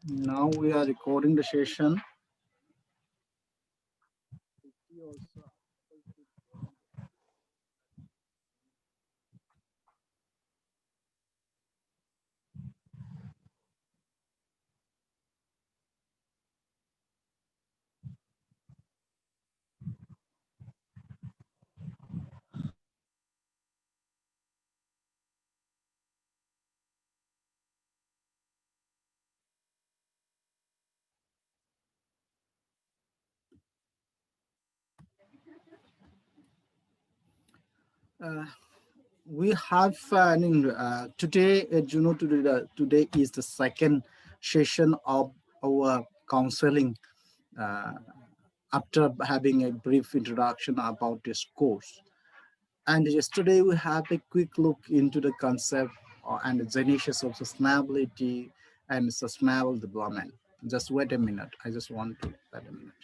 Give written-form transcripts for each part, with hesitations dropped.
Now we are recording the session. Uh, we have today, as you know, today is the second session of our counseling. Uh, After having a brief introduction about this course, and yesterday we have a quick look into the concept and the genesis of sustainability and sustainable development. Just wait a minute. I just want to wait a minute.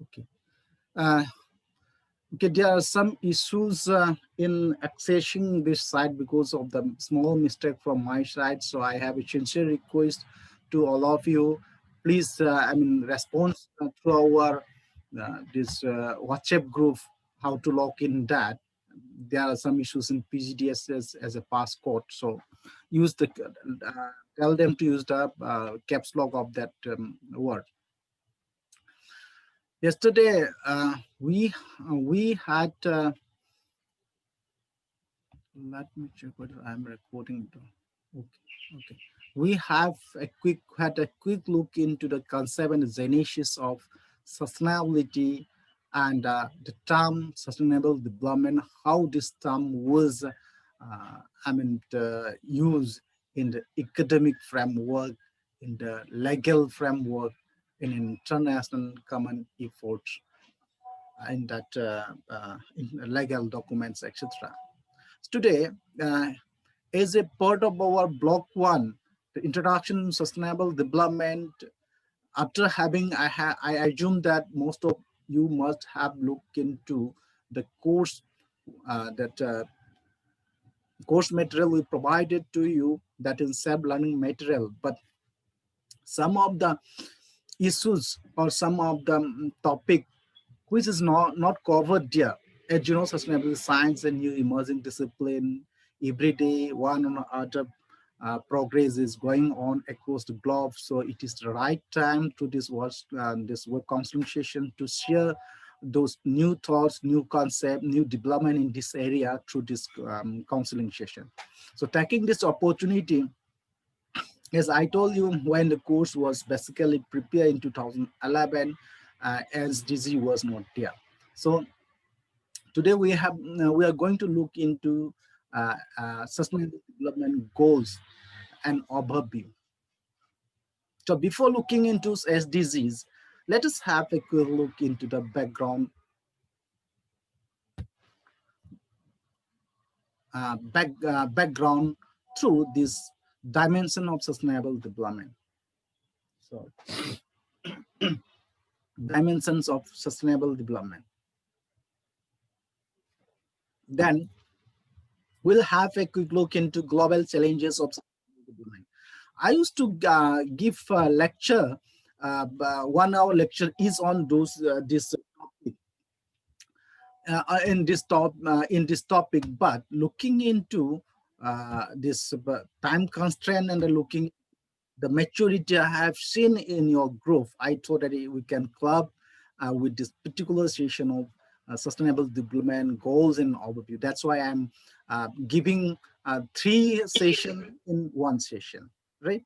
Okay. Uh, Okay, there are some issues in accessing this site because of the small mistake from my side. So I have a sincere request to all of you. Please, respond to our this WhatsApp group, how to log in that. There are some issues in PGDSS as a passcode. So use the, tell them to use the caps lock of that word. Yesterday, we had let me check whether I'm recording. Okay. We have had a quick look into the concept and the genesis of sustainability and the term sustainable development, how this term was, used in the academic framework, in the legal framework, in international common efforts, in that in legal documents, etc. Today, as a part of our block one, the introduction to sustainable development, after having, I assume that most of you must have looked into the course, that course material we provided to you, that is self-learning material. But some of the issues or some of the topic which is not covered there. As you know, sustainability science and new emerging discipline, every day one or other progress is going on across the globe. So it is the right time to this work counseling session to share those new thoughts, new concept, new development in this area through this counseling session. So taking this opportunity, as I told you, when the course was basically prepared in 2011, SDG was not there. So today we are going to look into sustainable development goals and overview. So before looking into SDGs, let us have a quick look into the background through this dimension of sustainable development. So dimensions of sustainable development. Then we'll have a quick look into global challenges of sustainable development. I used to give a lecture, 1 hour lecture is on this topic, in this topic, but looking into this time constraint and looking the maturity I have seen in your growth, I thought that we can club with this particular session of sustainable development goals and overview. That's why I'm giving 3 sessions in 1 session, right?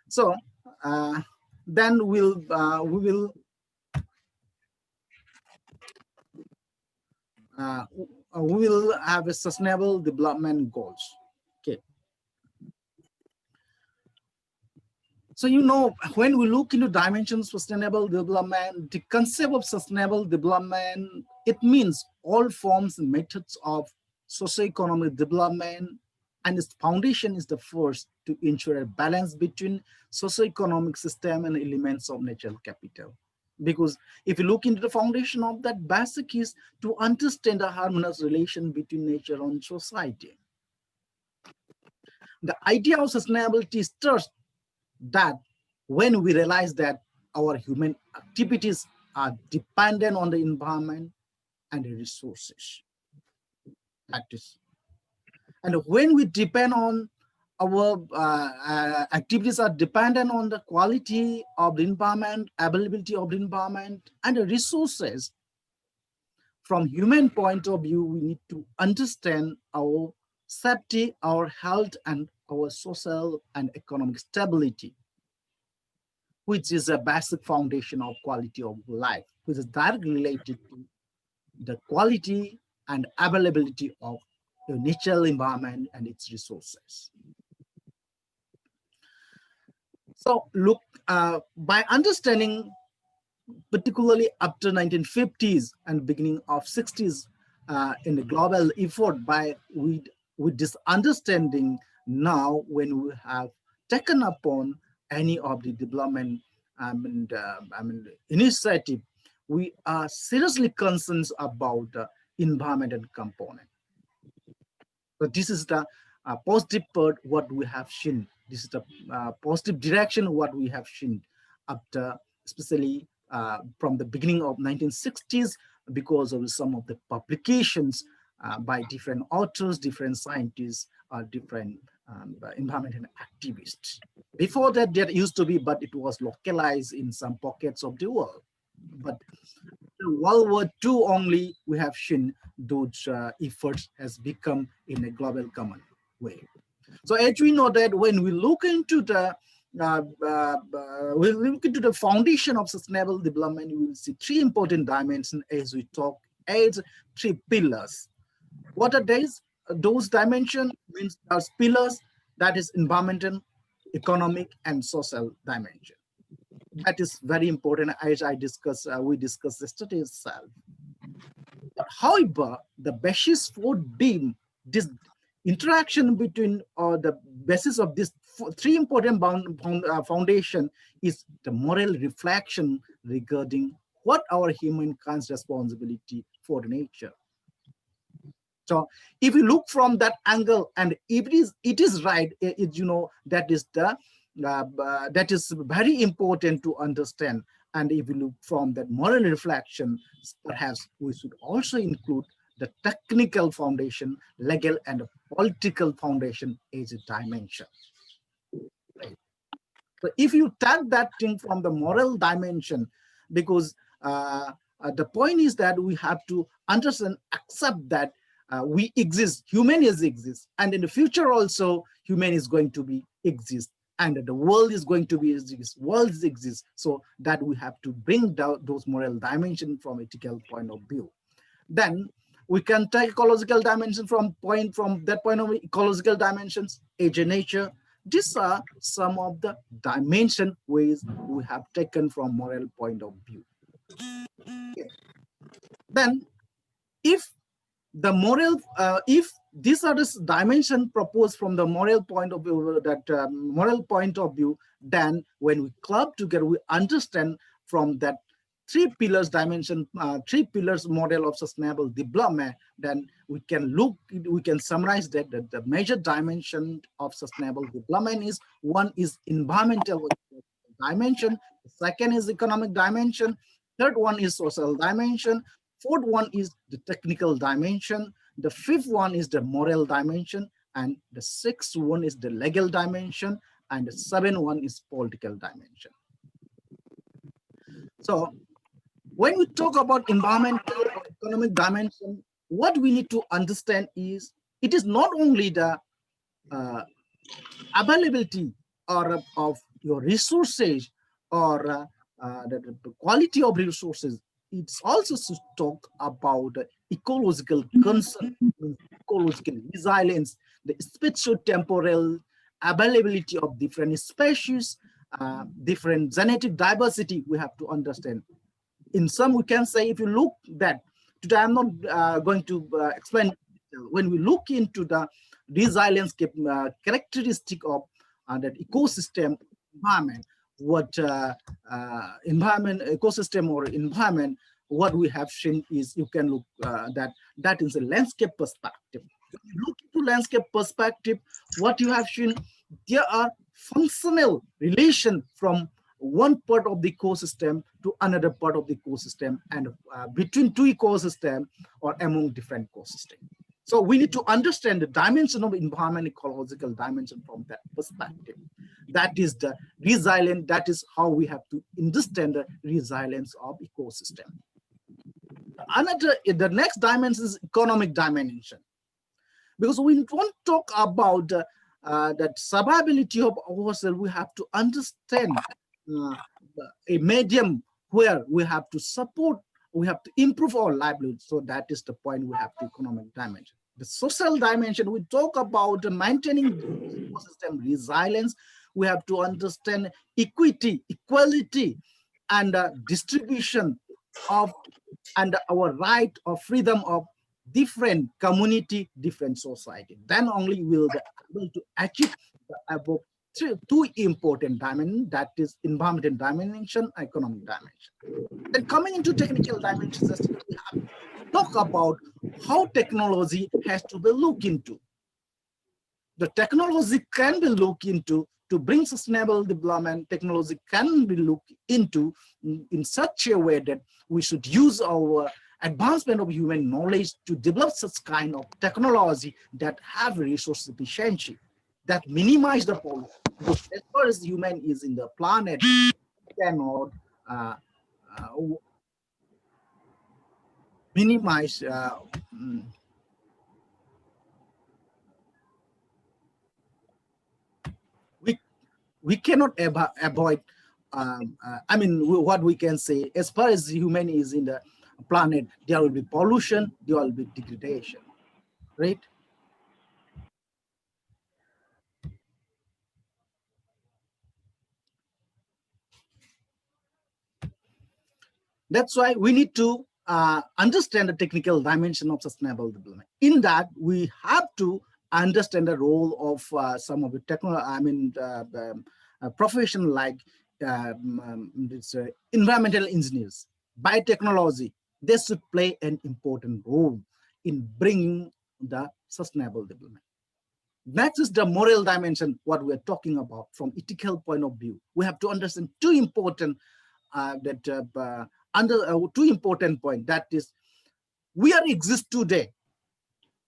So then we will have a sustainable development goals. Okay. So, when we look into dimensions of sustainable development, the concept of sustainable development, it means all forms and methods of socioeconomic development, and its foundation is the first to ensure a balance between socioeconomic system and elements of natural capital. Because if you look into the foundation of that, basic is to understand the harmonious relation between nature and society. The idea of sustainability starts that when we realize that our human activities are dependent on the environment and the resources. That is, and when we depend on our activities are dependent on the quality of the environment, availability of the environment, and the resources. From human point of view, we need to understand our safety, our health, and our social and economic stability, which is a basic foundation of quality of life, which is directly related to the quality and availability of the natural environment and its resources. So look, by understanding, particularly after 1950s and beginning of 60s, in the global effort, with this understanding, now when we have taken upon any of the development initiative, we are seriously concerned about the environmental component. So this is the positive part what we have seen. This is the positive direction what we have seen after, especially from the beginning of 1960s, because of some of the publications by different authors, different scientists, different environmental activists. Before that, there used to be, but it was localized in some pockets of the world. But World War II only, we have seen those efforts has become in a global common way. So as we know that when we look into the foundation of sustainable development, we will see 3 important dimensions as we talk as 3 pillars. What are these? Those dimensions means those pillars, that is environmental, economic, and social dimension. That is very important, as we discussed yesterday itself. But however, the basis for this interaction between the basis of these 3 important foundation is the moral reflection regarding what our humankind's responsibility for nature. So if you look from that angle, and if it is right, that is very important to understand. And if you look from that moral reflection, perhaps we should also include the technical foundation, legal and political foundation as a dimension. Right. So if you take that thing from the moral dimension, because the point is that we have to understand, accept that we exist, human exists, and in the future also human is going to be exist, and the world is going to be exist, worlds exist. So that we have to bring down those moral dimensions from ethical point of view. Then we can take ecological dimension from that point of ecological dimensions, age and nature. These are some of the dimension ways we have taken from moral point of view. Okay. Then if the moral, if these are the dimension proposed from the moral point of view, then when we club together, we understand from that three pillars dimension, three pillars model of sustainable development, then we can summarize that the major dimension of sustainable development is: one is environmental dimension, the second is economic dimension, third one is social dimension, fourth one is the technical dimension, the fifth one is the moral dimension, and the sixth one is the legal dimension, and the seventh one is political dimension. So when we talk about environmental or economic dimension, what we need to understand is it is not only the availability or of your resources or the quality of resources. It's also to talk about ecological concern, ecological resilience, the spatio-temporal availability of different species, different genetic diversity we have to understand. In some, we can say, if you look that, today I'm not going to explain, when we look into the resilience characteristic of that ecosystem environment, what environment, ecosystem or environment, what we have seen is, you can look that is a landscape perspective. When you look into landscape perspective, what you have seen, there are functional relation from one part of the ecosystem to another part of the ecosystem, and between two ecosystems or among different ecosystems. So we need to understand the dimension of environment, ecological dimension from that perspective. That is the resilience. That is how we have to understand the resilience of ecosystem. The next dimension is economic dimension, because we don't talk about that survivability of ourselves. We have to understand a medium where we have to support, we have to improve our livelihood. So that is the point we have the economic dimension. The social dimension, we talk about maintaining ecosystem resilience. We have to understand equity, equality, and distribution of, and our right or freedom of different community, different society. Then only will be able to achieve the above two important dimensions, that is environmental dimension, economic dimension. Then coming into technical dimensions, we have to talk about how technology has to be looked into. The technology can be looked into to bring sustainable development. Technology can be looked into in such a way that we should use our advancement of human knowledge to develop such kind of technology that have resource efficiency, that minimize the pollution. Because as far as human is in the planet, cannot minimize we cannot avoid I mean, what we can say, as far as human is in the planet, there will be pollution, there will be degradation, right? That's why we need to understand the technical dimension of sustainable development. In that, we have to understand the role of some of the profession like environmental engineers, biotechnology. They should play an important role in bringing the sustainable development. Next is the moral dimension, what we're talking about from ethical point of view. We have to understand two important two important points. That is, we are exist today,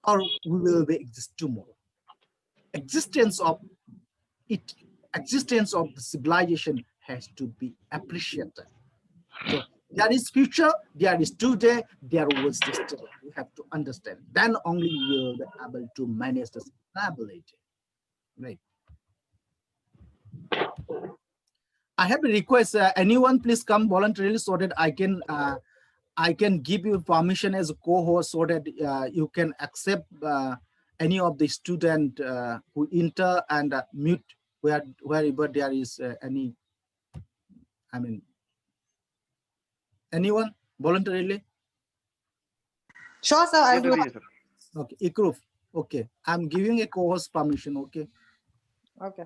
or we will be exist tomorrow. Existence of the civilization has to be appreciated. So there is future, there is today, there was yesterday. We have to understand. Then only we will be able to manage the sustainability. Right. I have a request. Anyone, please come voluntarily so that I can give you permission as a co-host so that you can accept any of the student who enter and mute wherever there is any. I mean, anyone voluntarily? Sure, sir. I'll do. Okay, Ikruf. Okay, I'm giving a co-host permission. Okay. Okay.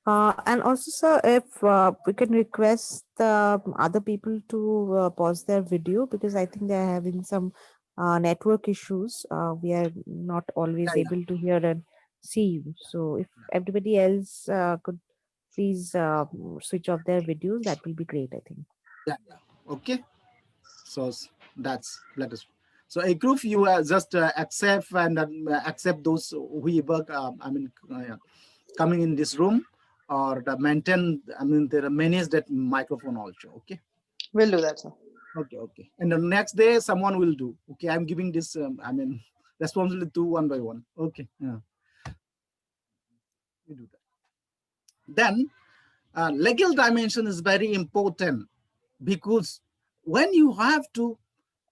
And also, sir, if we can request other people to pause their video, because I think they're having some network issues. We are not always Yeah, able to hear and see you. So if yeah, everybody else could please switch off their videos, that will be great, I think. yeah, yeah. Okay. So that's let us. So a group you just accept and accept those who work. Coming in this room or the maintain. I mean, there are manage that microphone also. Okay. We'll do that, sir. Okay. Okay. And the next day someone will do. Okay. I'm giving this. Responsibility to one by one. Okay. Yeah. We do that. Then legal dimension is very important because when you have to,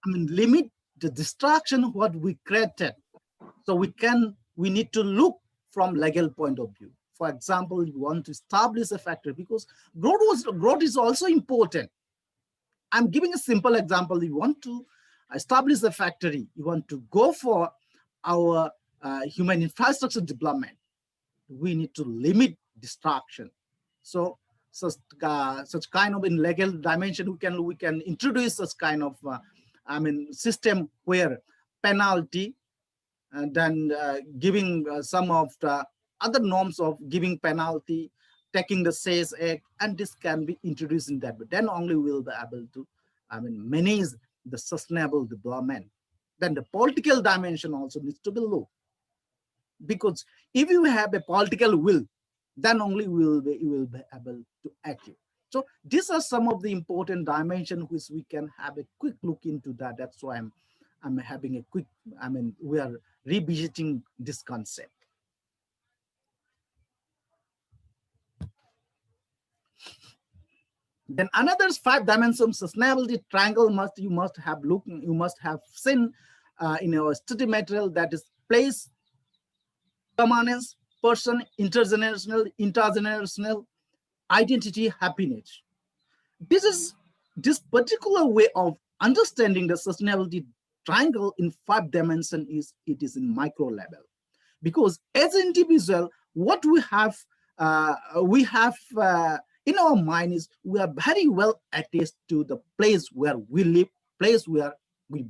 limit the distraction what we created. So we need to look from legal point of view. For example, you want to establish a factory because growth is also important. I'm giving a simple example. You want to establish a factory. You want to go for our human infrastructure development. We need to limit distraction. So such kind of in legal dimension, we can introduce such kind of system where penalty and then giving some of the other norms of giving penalty, taking the SAYS Act, and this can be introduced in that. But then only we'll be able to, manage the sustainable development. Then the political dimension also needs to be low, because if you have a political will, then only you will be able to achieve. So these are some of the important dimensions which we can have a quick look into that. That's why I'm having a quick, we are revisiting this concept. Then another 5 dimension sustainability triangle you must have seen in our study material, that is place, permanence, person, intergenerational, identity, happiness. This particular way of understanding the sustainability triangle in 5 dimensions is in micro level, because as an individual, what we have in our mind is we are very well attached to the place where we live, place where we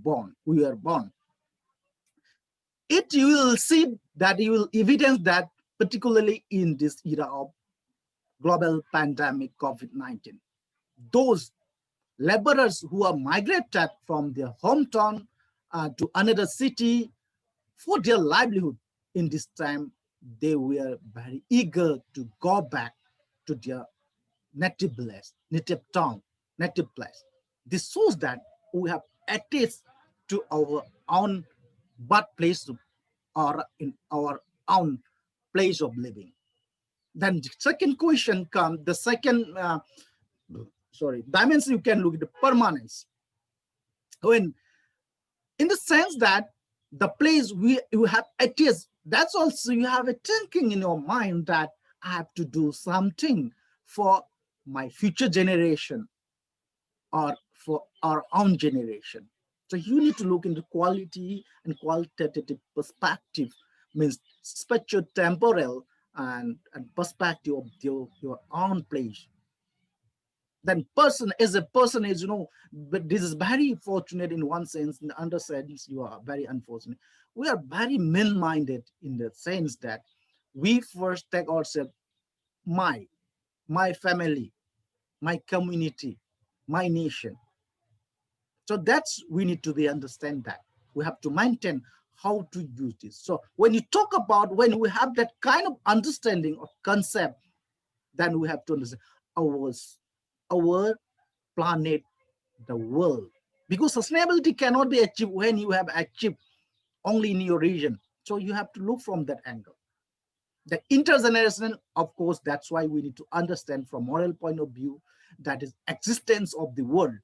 are born. It you will see that you will evidence that particularly in this era of global pandemic COVID-19. Those laborers who are migrated from their hometown to another city for their livelihood in this time, they were very eager to go back to their native place, native town, native place. This shows that we have attached to our own birthplace or in our own place of living. Then the second question comes, the second dimension you can look at the permanence. When in the sense that the place you have attached, that's also you have a thinking in your mind that I have to do something for my future generation or for our own generation. So you need to look into quality and qualitative perspective, means spatio-temporal and perspective of your own place. Then person as a person is, but this is very fortunate in one sense, in the other sense, you are very unfortunate. We are very men-minded in the sense that we first take ourselves, my family, my community, my nation. So that's, we need to be understand that. We have to maintain how to use this. So when you talk about, when we have that kind of understanding of concept, then we have to understand our planet, the world. Because sustainability cannot be achieved when you have achieved only in your region. So you have to look from that angle. The intergenerational, of course, that's why we need to understand from moral point of view, that is existence of the world.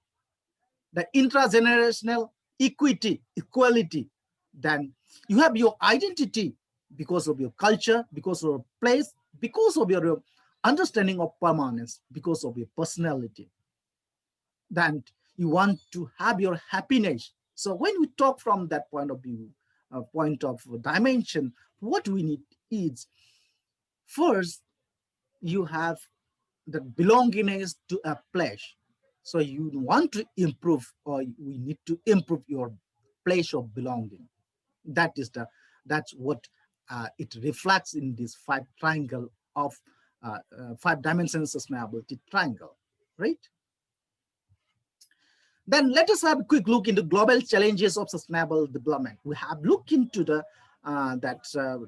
The intragenerational equality, then you have your identity because of your culture, because of your place, because of your understanding of permanence, because of your personality. Then you want to have your happiness. So when we talk from that point of view, point of dimension, what we need is first you have the belongingness to a place. So you want to improve, or we need to improve your place of belonging. That's what it reflects in this five triangle of five dimensions sustainability triangle, right? Then let us have a quick look into global challenges of sustainable development. We have looked into the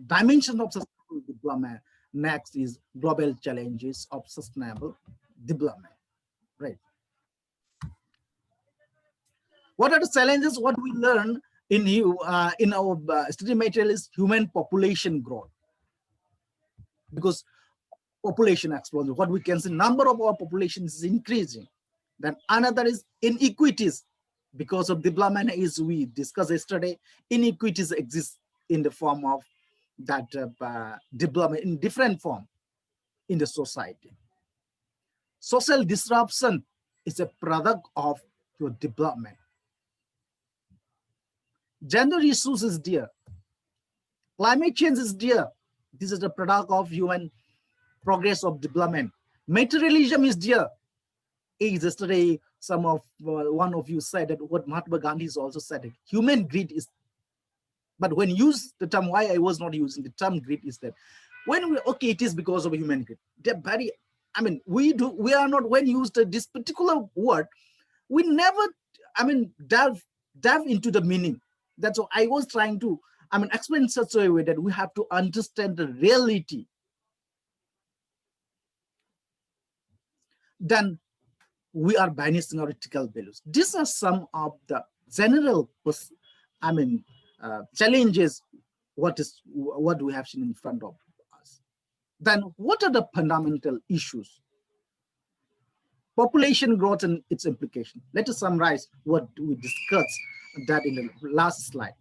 dimension of sustainable development. Next is global challenges of sustainable development, right? What are the challenges? What we learn in our study material is human population growth, because population explosion. What we can see, number of our population is increasing. Then another is inequities, because of development, as we discussed yesterday, inequities exist in the form of that development in different form in the society. Social disruption is a product of your development. Gender issues is there. Climate change is there. This is the product of human progress of development. Materialism is there. Yesterday, one of you said that what Mahatma Gandhi has also said, that human greed is. But when you use the term, why I was not using the term greed is that when we, okay, it is because of human greed. They're very, I mean, we are not, when used this particular word, we never, I mean, delve into the meaning. That's what I was trying to, I mean, explain in such a way that we have to understand the reality. Then we are banishing our ethical values. These are some of the general, I mean, challenges. What we have seen in front of us. Then what are the fundamental issues? Population growth and its implication. Let us summarize what we discussed that in the last slide.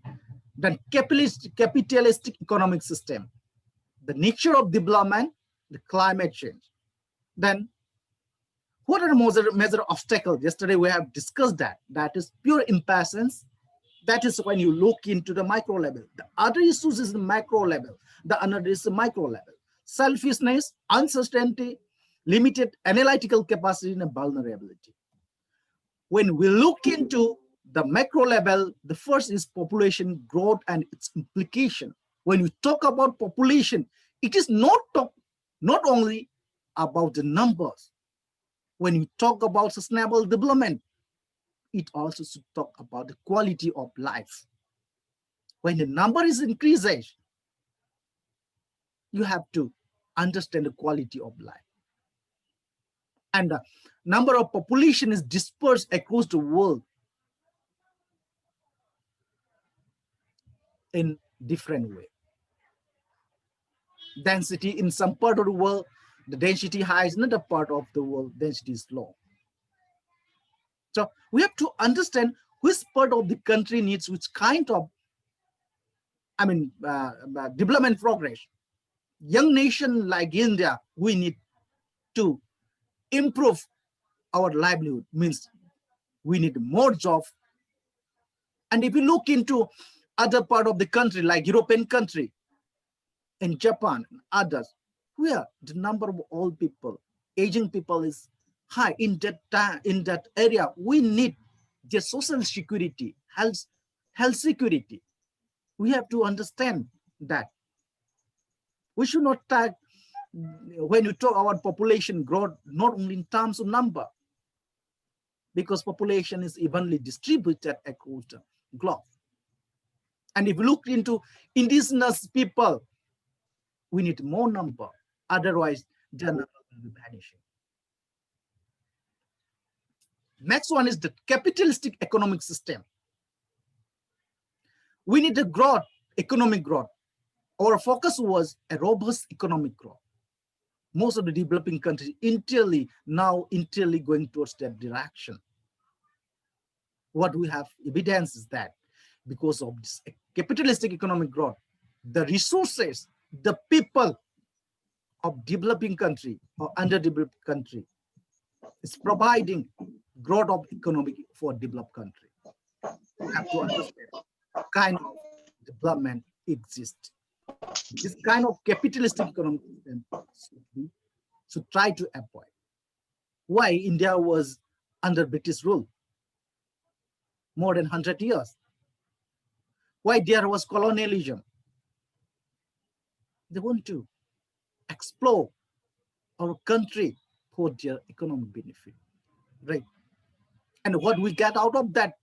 Then capitalistic economic system, the nature of development, the climate change. Then what are the major obstacles? Yesterday we have discussed that. That is pure impatience. That is when you look into the micro level. The other issues is the macro level. The another is the micro level. Selfishness, uncertainty, limited analytical capacity, and vulnerability. When we look into the macro level, the first is population growth and its implication. When we talk about population, it is not only about the numbers. When you talk about sustainable development, it also should talk about the quality of life. When the number is increasing, you have to understand the quality of life. And the number of population is dispersed across the world in different way. Density in some part of the world, the density high, is another part of the world, density is low. So we have to understand which part of the country needs which kind of, I mean, development progress. Young nation like India, we need to improve our livelihood, means we need more jobs. And if you look into other part of the country, like European country, in Japan and others, where the number of old people, aging people is high in that area, we need the social security, health security. We have to understand that. We should not talk, when you talk about population growth, not only in terms of number, because population is evenly distributed across the globe. And if you look into indigenous people, we need more number, otherwise the number will be vanishing. Next one is the capitalistic economic system. We need a growth, economic growth. Our focus was a robust economic growth. Most of the developing countries now entirely going towards that direction. What we have evidence is that because of this capitalistic economic growth, the resources, the people of developing country or underdeveloped country is providing growth of economic for developed country. We have to understand what kind of development exists. This kind of capitalistic economic system should be should try to avoid. Why India was under British rule more than 100 years? Why there was colonialism? They want to explore our country for their economic benefit, right? And what we get out of that,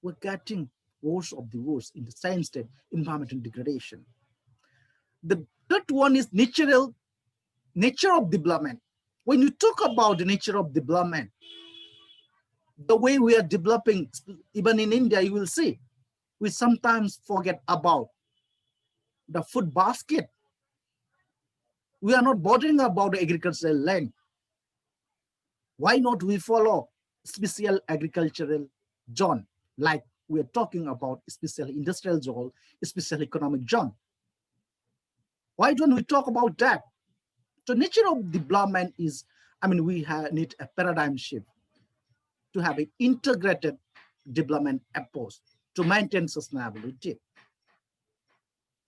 we're getting worse of the worst in the science state, environmental degradation. The third one is nature of development. When you talk about the nature of development, the way we are developing, even in India, you will see, we sometimes forget about the food basket. We are not bothering about the agricultural land. Why not we follow special agricultural zone, like we are talking about special industrial zone, special economic zone? Why don't we talk about that? So nature of development is, we need a paradigm shift to have an integrated development approach to maintain sustainability.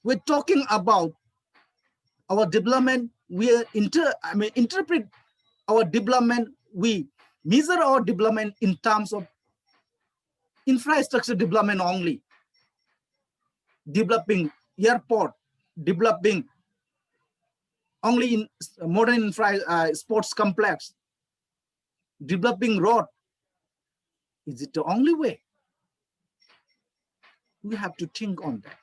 We're talking about our development. We interpret our development. We measure our development in terms of infrastructure development only. Developing airport, developing only in modern sports complex, developing road. Is it the only way? We have to think on that.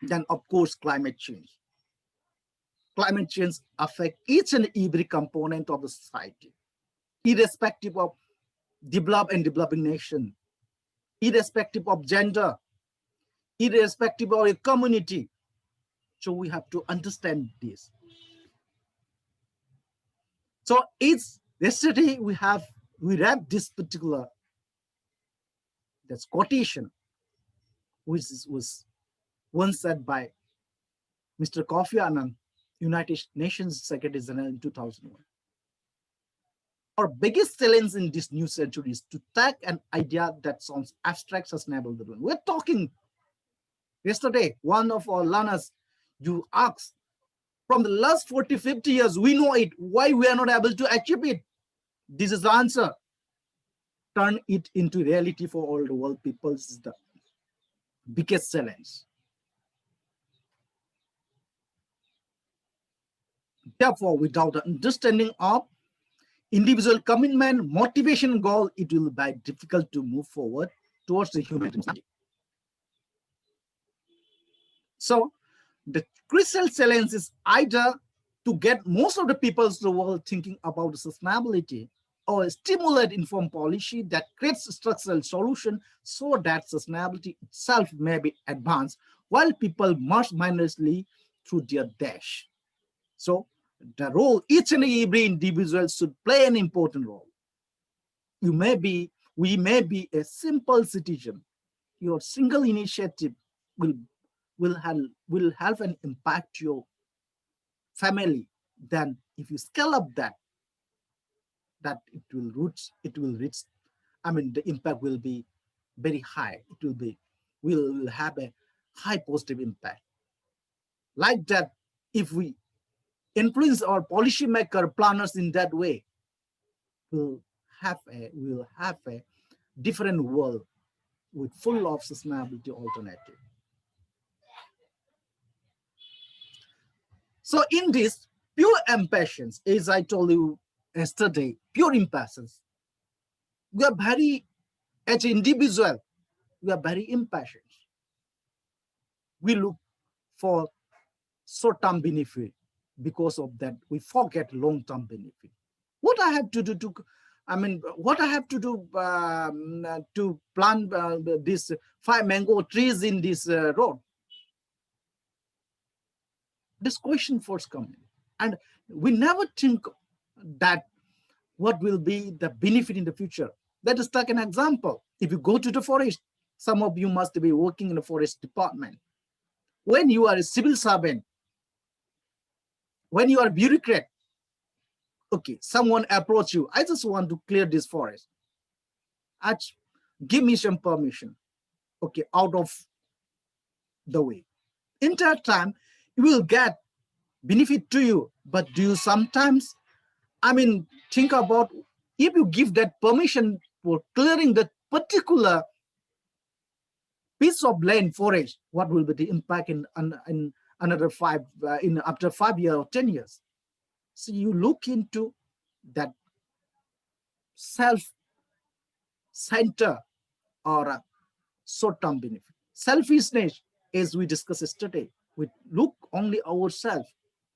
Then, of course, climate change. Climate change affects each and every component of the society, irrespective of developed and developing nation, irrespective of gender, irrespective of a community. So we have to understand this. So it's yesterday we read this particular that's quotation, which was once said by Mr. Kofi Annan, United Nations Secretary General in 2001. Our biggest challenge in this new century is to take an idea that sounds abstract, sustainable. We're talking yesterday, one of our learners, you asked, from the last 40, 50 years, we know it. Why we are not able to achieve it? This is the answer. Turn it into reality for all the world people. This is the biggest challenge. Therefore, without the understanding of individual commitment, motivation, goal, it will be difficult to move forward towards the human society. So the crucial challenge is either to get most of the people in the world thinking about sustainability, or stimulate informed policy that creates structural solution so that sustainability itself may be advanced while people march mindlessly through their dash. So the role each and every individual should play an important role. We may be a simple citizen. Your single initiative will have an impact to your family. Then if you scale up that it will reach, the impact will be very high. Will have a high positive impact. Like that, if we influence our policymaker planners in that way, we'll have a different world with full of sustainability alternative. So in this pure impatience, as I told you yesterday, pure impatience, we are very, as an individual, we are very impatient. We look for short-term benefit. Because of that, we forget long-term benefit. What I have to do to plant these 5 mango trees in this road? This question first comes in. And we never think that what will be the benefit in the future. Let us take an example. If you go to the forest, some of you must be working in the forest department. When you are a civil servant, when you are a bureaucrat, okay, someone approach you, I just want to clear this forest. Give me some permission. Okay, out of the way. In that time, you will get benefit to you But do you sometimes, think about if you give that permission for clearing that particular piece of land forest, what will be the impact in another in after 5 years or 10 years? So you look into that self-center or a short-term benefit. Selfishness, as we discussed yesterday, we look only ourselves.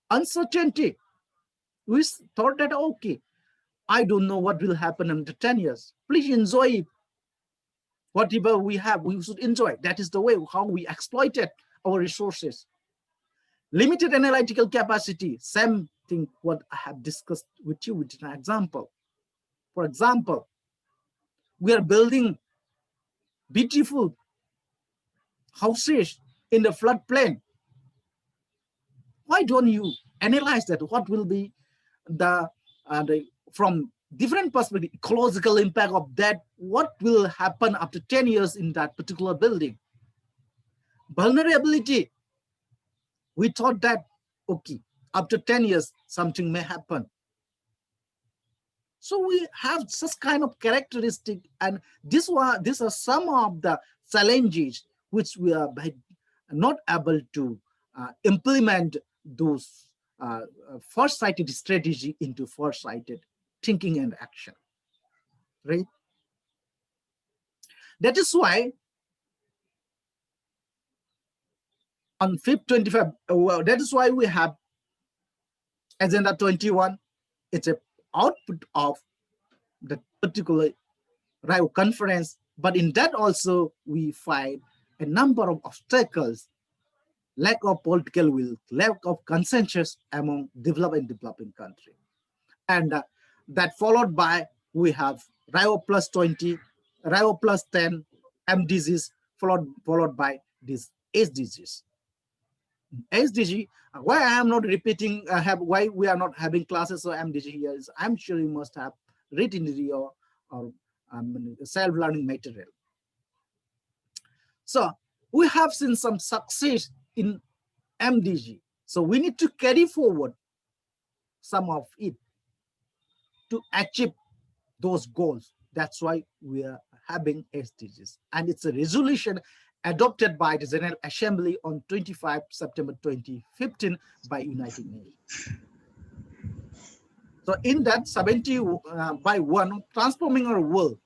Uncertainty, we thought that, okay, I don't know what will happen in the 10 years. Please enjoy it. Whatever we have, we should enjoy. That is the way how we exploited our resources. Limited analytical capacity, same thing what I have discussed with you with an example. For example, we are building beautiful houses in the floodplain. Why don't you analyze that? What will be the from different perspective, ecological impact of that? What will happen after 10 years in that particular building? Vulnerability. We thought that, okay, after 10 years, something may happen. So we have such kind of characteristic, and these are some of the challenges which we are not able to implement those foresighted strategy into foresighted thinking and action, right? That is why on 5th 25, that is why we have Agenda 21. It's an output of the particular Rio conference, but in that also we find a number of obstacles, lack of political will, lack of consensus among developed and developing countries. And that followed by, we have Rio plus 20, Rio plus 10, MDGs, followed by these SDGs. SDG, why I am not repeating, why we are not having classes or MDG here is, I'm sure you must have written your or self-learning material. So we have seen some success in MDG. So we need to carry forward some of it to achieve those goals. That's why we are having SDGs. And it's a resolution adopted by the General Assembly on 25 September 2015 by United Nations. So in that 70 by 1, transforming our world,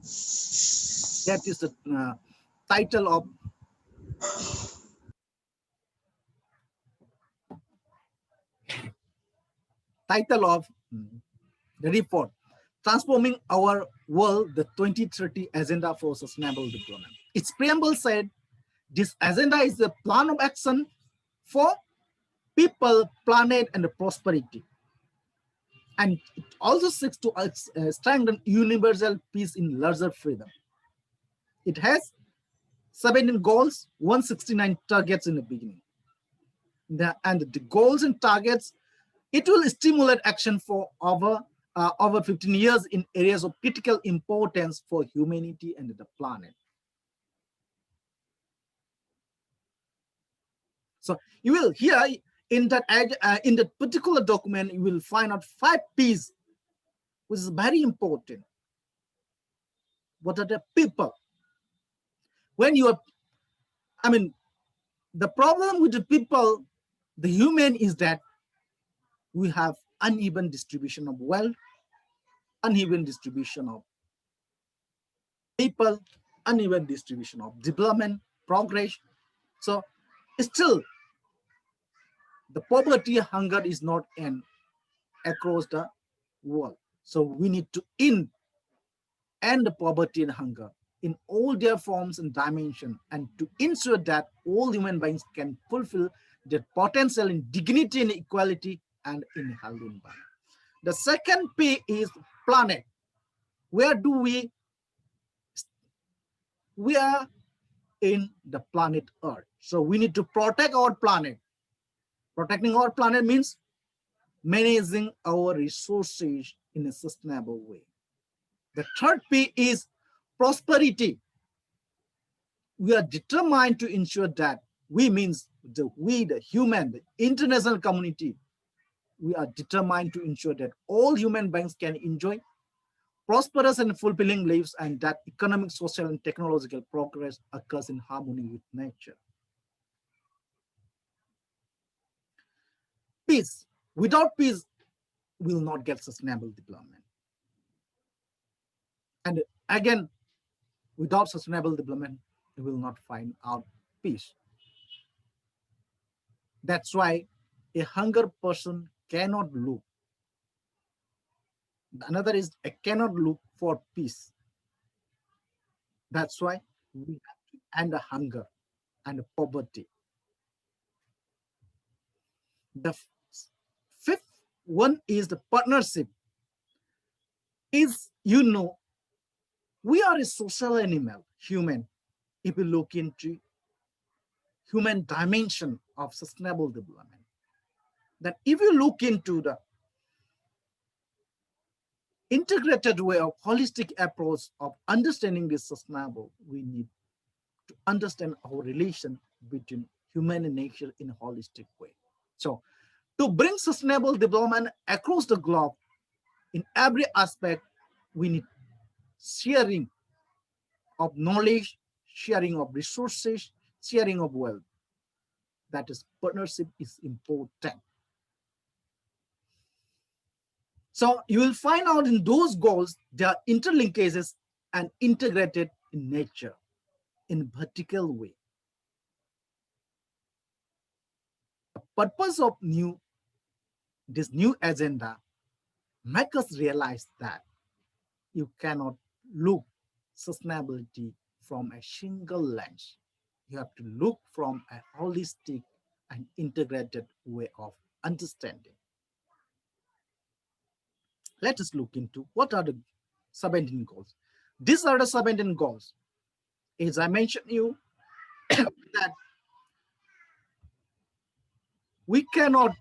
that is the title of the report, Transforming Our World, the 2030 Agenda for Sustainable Development. Its preamble said, this agenda is a plan of action for people, planet, and prosperity. And it also seeks to strengthen universal peace in larger freedom. It has 17 goals, 169 targets in the beginning. And the goals and targets, it will stimulate action for over 15 years in areas of critical importance for humanity and the planet. So you will here in that particular document, you will find out 5 P's, which is very important. What are the people? When you are, the problem with the people, the human, is that we have uneven distribution of wealth, uneven distribution of people, uneven distribution of development, progress. So still, the poverty, hunger is not end across the world. So we need to end the poverty and hunger in all their forms and dimensions, and to ensure that all human beings can fulfill their potential in dignity and equality and in healthy environment. The second P is planet. Where do we are in the planet Earth. So we need to protect our planet. Protecting our planet means managing our resources in a sustainable way. The third P is prosperity. We are determined to ensure that we, means the human, the international community, we are determined to ensure that all human beings can enjoy prosperous and fulfilling lives, and that economic, social, and technological progress occurs in harmony with nature. Peace. Without peace, we will not get sustainable development. And again, without sustainable development, we will not find out peace. That's why a hunger person cannot look. Another is I cannot look for peace. That's why we have to end the hunger and poverty. The fifth one is the partnership. Is we are a social animal, human. If you look into human dimension of sustainable development, that if you look into the integrated way of holistic approach of understanding this sustainable, we need to understand our relation between human and nature in a holistic way. So to bring sustainable development across the globe in every aspect, we need sharing of knowledge, sharing of resources, sharing of wealth. That is, partnership is important. So you will find out in those goals, there are interlinkages and integrated in nature in a vertical way. The purpose of this new agenda make us realize that you cannot look sustainability from a single lens. You have to look from a holistic and integrated way of understanding. Let us look into what are the 17 goals. These are the 17 goals. As I mentioned you, that we cannot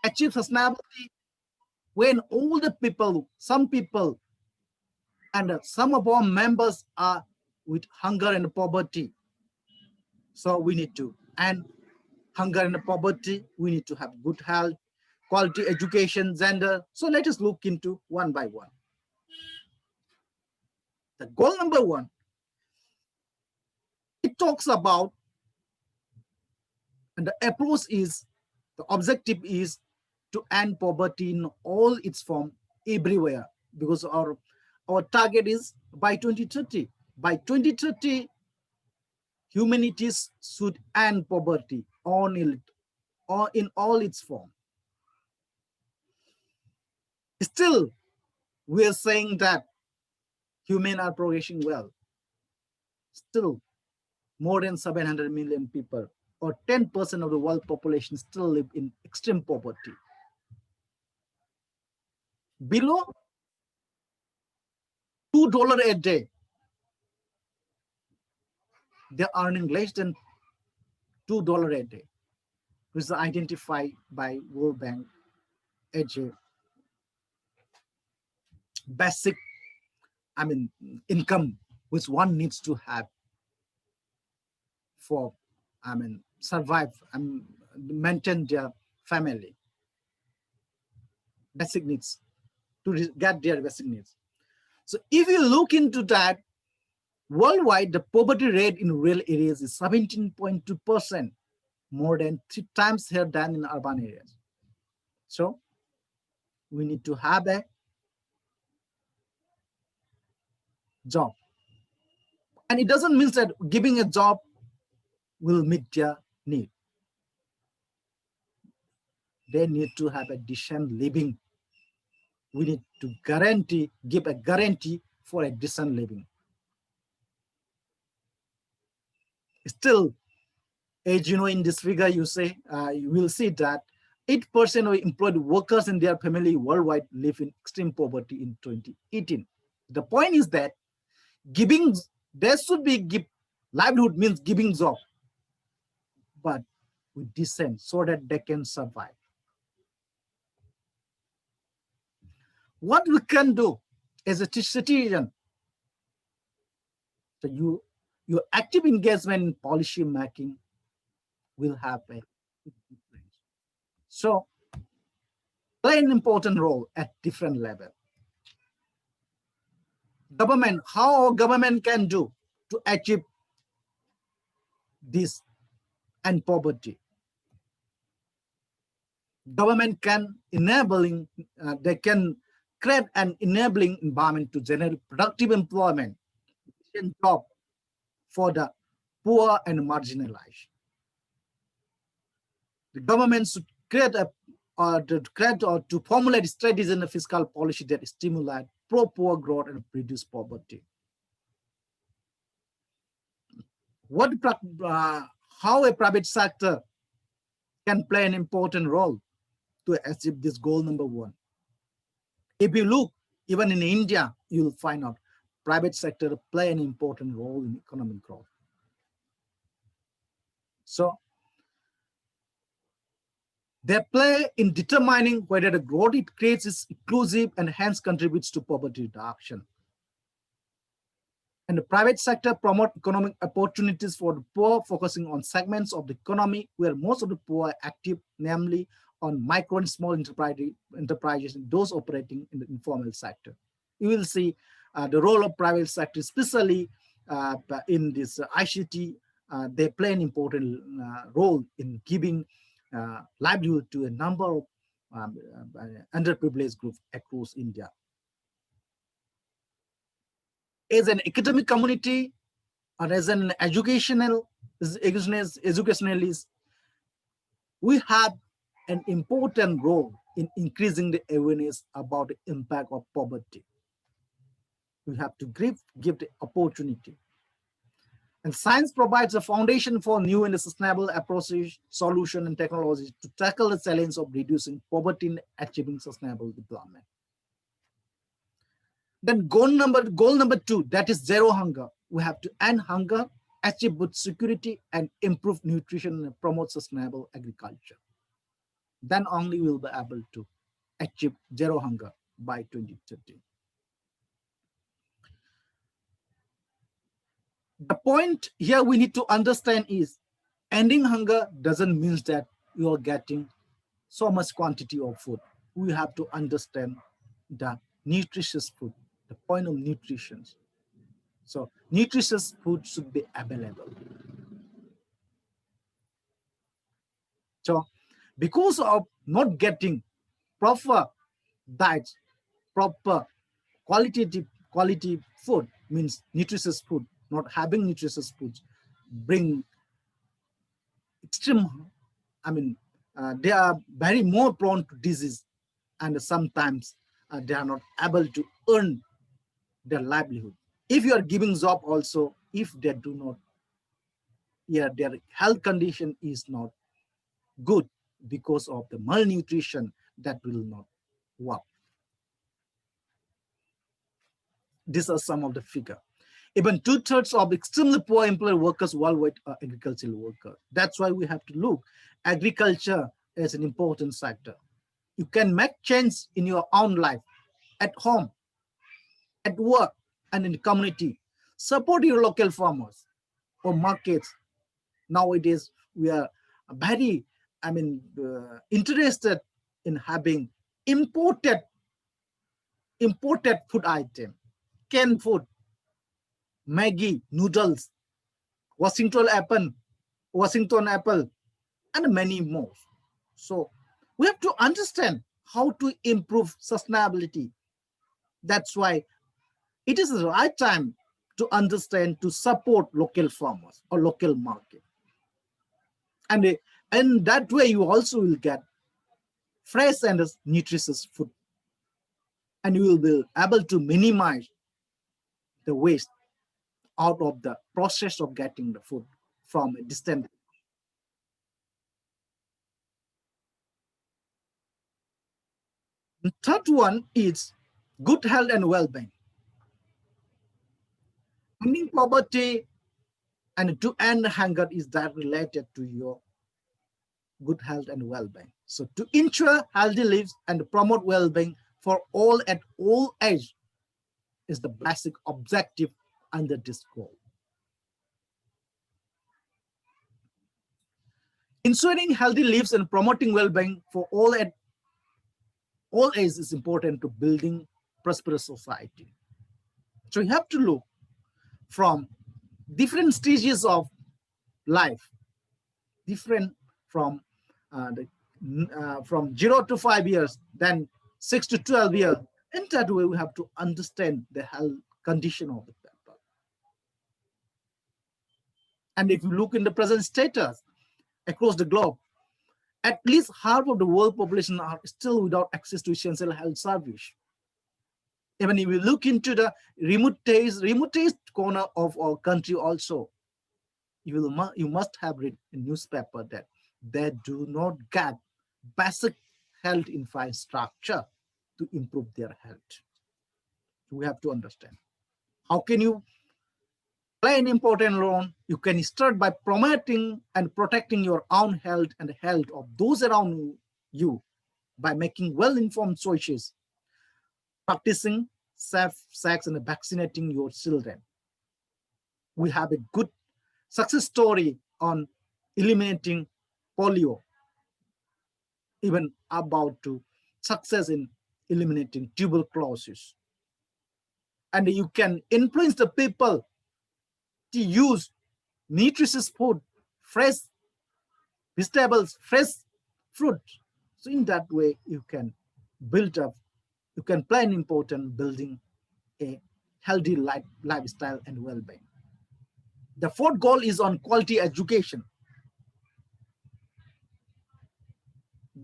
achieve sustainability when all the people, some people, and some of our members are with hunger and poverty. So we need to end hunger and poverty. We need to have good health, quality education, gender. So let us look into one by one. The goal number one, it talks about, and the approach is, the objective is to end poverty in all its form everywhere, because our target is by 2030. By 2030, humanity should end poverty in all its form. Still, we are saying that humans are progressing well. Still, more than 700 million people, or 10% of the world population, still live in extreme poverty. Below $2 a day, they're earning less than $2 a day, which is identified by World Bank as a basic, income which one needs to have for, survive and maintain their family. Basic needs, to get their basic needs. So if you look into that, worldwide, the poverty rate in rural areas is 17.2%, more than 3 times higher than in urban areas. So we need to have a job. And it doesn't mean that giving a job will meet their need. They need to have a decent living. We need to give a guarantee for a decent living. Still, as you know, in this figure, you will see that 8% of employed workers and their family worldwide live in extreme poverty in 2018. The point is that there should be livelihood, means giving job, but with decent, so that they can survive. What we can do as a citizen, so your active engagement in policy making will have a So play an important role at different level. Government, how government can do to achieve this and poverty. Government can enabling, they can create an enabling environment to generate productive employment and job for the poor and marginalized. The government should create to formulate strategies in the fiscal policy that stimulate pro-poor growth and reduce poverty. How a private sector can play an important role to achieve this goal number one. If you look, even in India, you'll find out private sector play an important role in economic growth. So they play in determining whether the growth it creates is inclusive and hence contributes to poverty reduction. And the private sector promote economic opportunities for the poor, focusing on segments of the economy where most of the poor are active, namely on micro and small enterprises and those operating in the informal sector. You will see the role of private sector, especially in this ICT, they play an important role in giving livelihood to a number of underprivileged groups across India. As an academic community or as an educationalist, we have an important role in increasing the awareness about the impact of poverty. We have to give the opportunity. And science provides a foundation for new and sustainable approaches, solutions, and technologies to tackle the challenge of reducing poverty and achieving sustainable development. Then goal number 2, that is zero hunger. We have to end hunger, achieve food security, and improve nutrition and promote sustainable agriculture. Then only we'll be able to achieve zero hunger by 2030. The point here we need to understand is ending hunger doesn't mean that you are getting so much quantity of food. We have to understand the nutritious food, the point of nutrition. So nutritious food should be available. So because of not getting proper diet, proper quality food, means nutritious food, not having nutritious foods bring extreme, they are very more prone to disease, and sometimes they are not able to earn their livelihood. If you are giving job also, if they do not, their health condition is not good because of the malnutrition, that will not work. These are some of the figure. Even 2/3 of extremely poor employed workers worldwide are agricultural workers. That's why we have to look agriculture as an important sector. You can make change in your own life, at home, at work, and in the community. Support your local farmers or markets. Nowadays, we are very, interested in having imported food item, canned food, Maggie, noodles, Washington apple, and many more. So we have to understand how to improve sustainability. That's why it is the right time to understand, to support local farmers or local market. And that way you also will get fresh and nutritious food. And you will be able to minimize the waste out of the process of getting the food from a distant. The third one is good health and well-being. Ending poverty and to end hunger is directly related to your good health and well-being. So to ensure healthy lives and promote well-being for all at all age is the basic objective under this goal. Ensuring healthy lives and promoting well-being for all at all ages is important to building prosperous society. So you have to look from different stages of life, different from from 0 to 5 years, then 6 to 12 years. In that way, we have to understand the health condition of the people. And if you look in the present status across the globe, at least half of the world population are still without access to essential health service. Even if you look into the remotest corner of our country also, you must have read in newspaper that they do not get basic health infrastructure to improve their health. We have to understand. How can you play an important role? You can start by promoting and protecting your own health and the health of those around you by making well-informed choices, practicing safe sex, and vaccinating your children. We have a good success story on eliminating polio, even about to success in eliminating tuberculosis. And you can influence the people to use nutritious food, fresh vegetables, fresh fruit. So in that way, you can build up, you can play an important building a healthy lifestyle and well-being. The fourth goal is on quality education.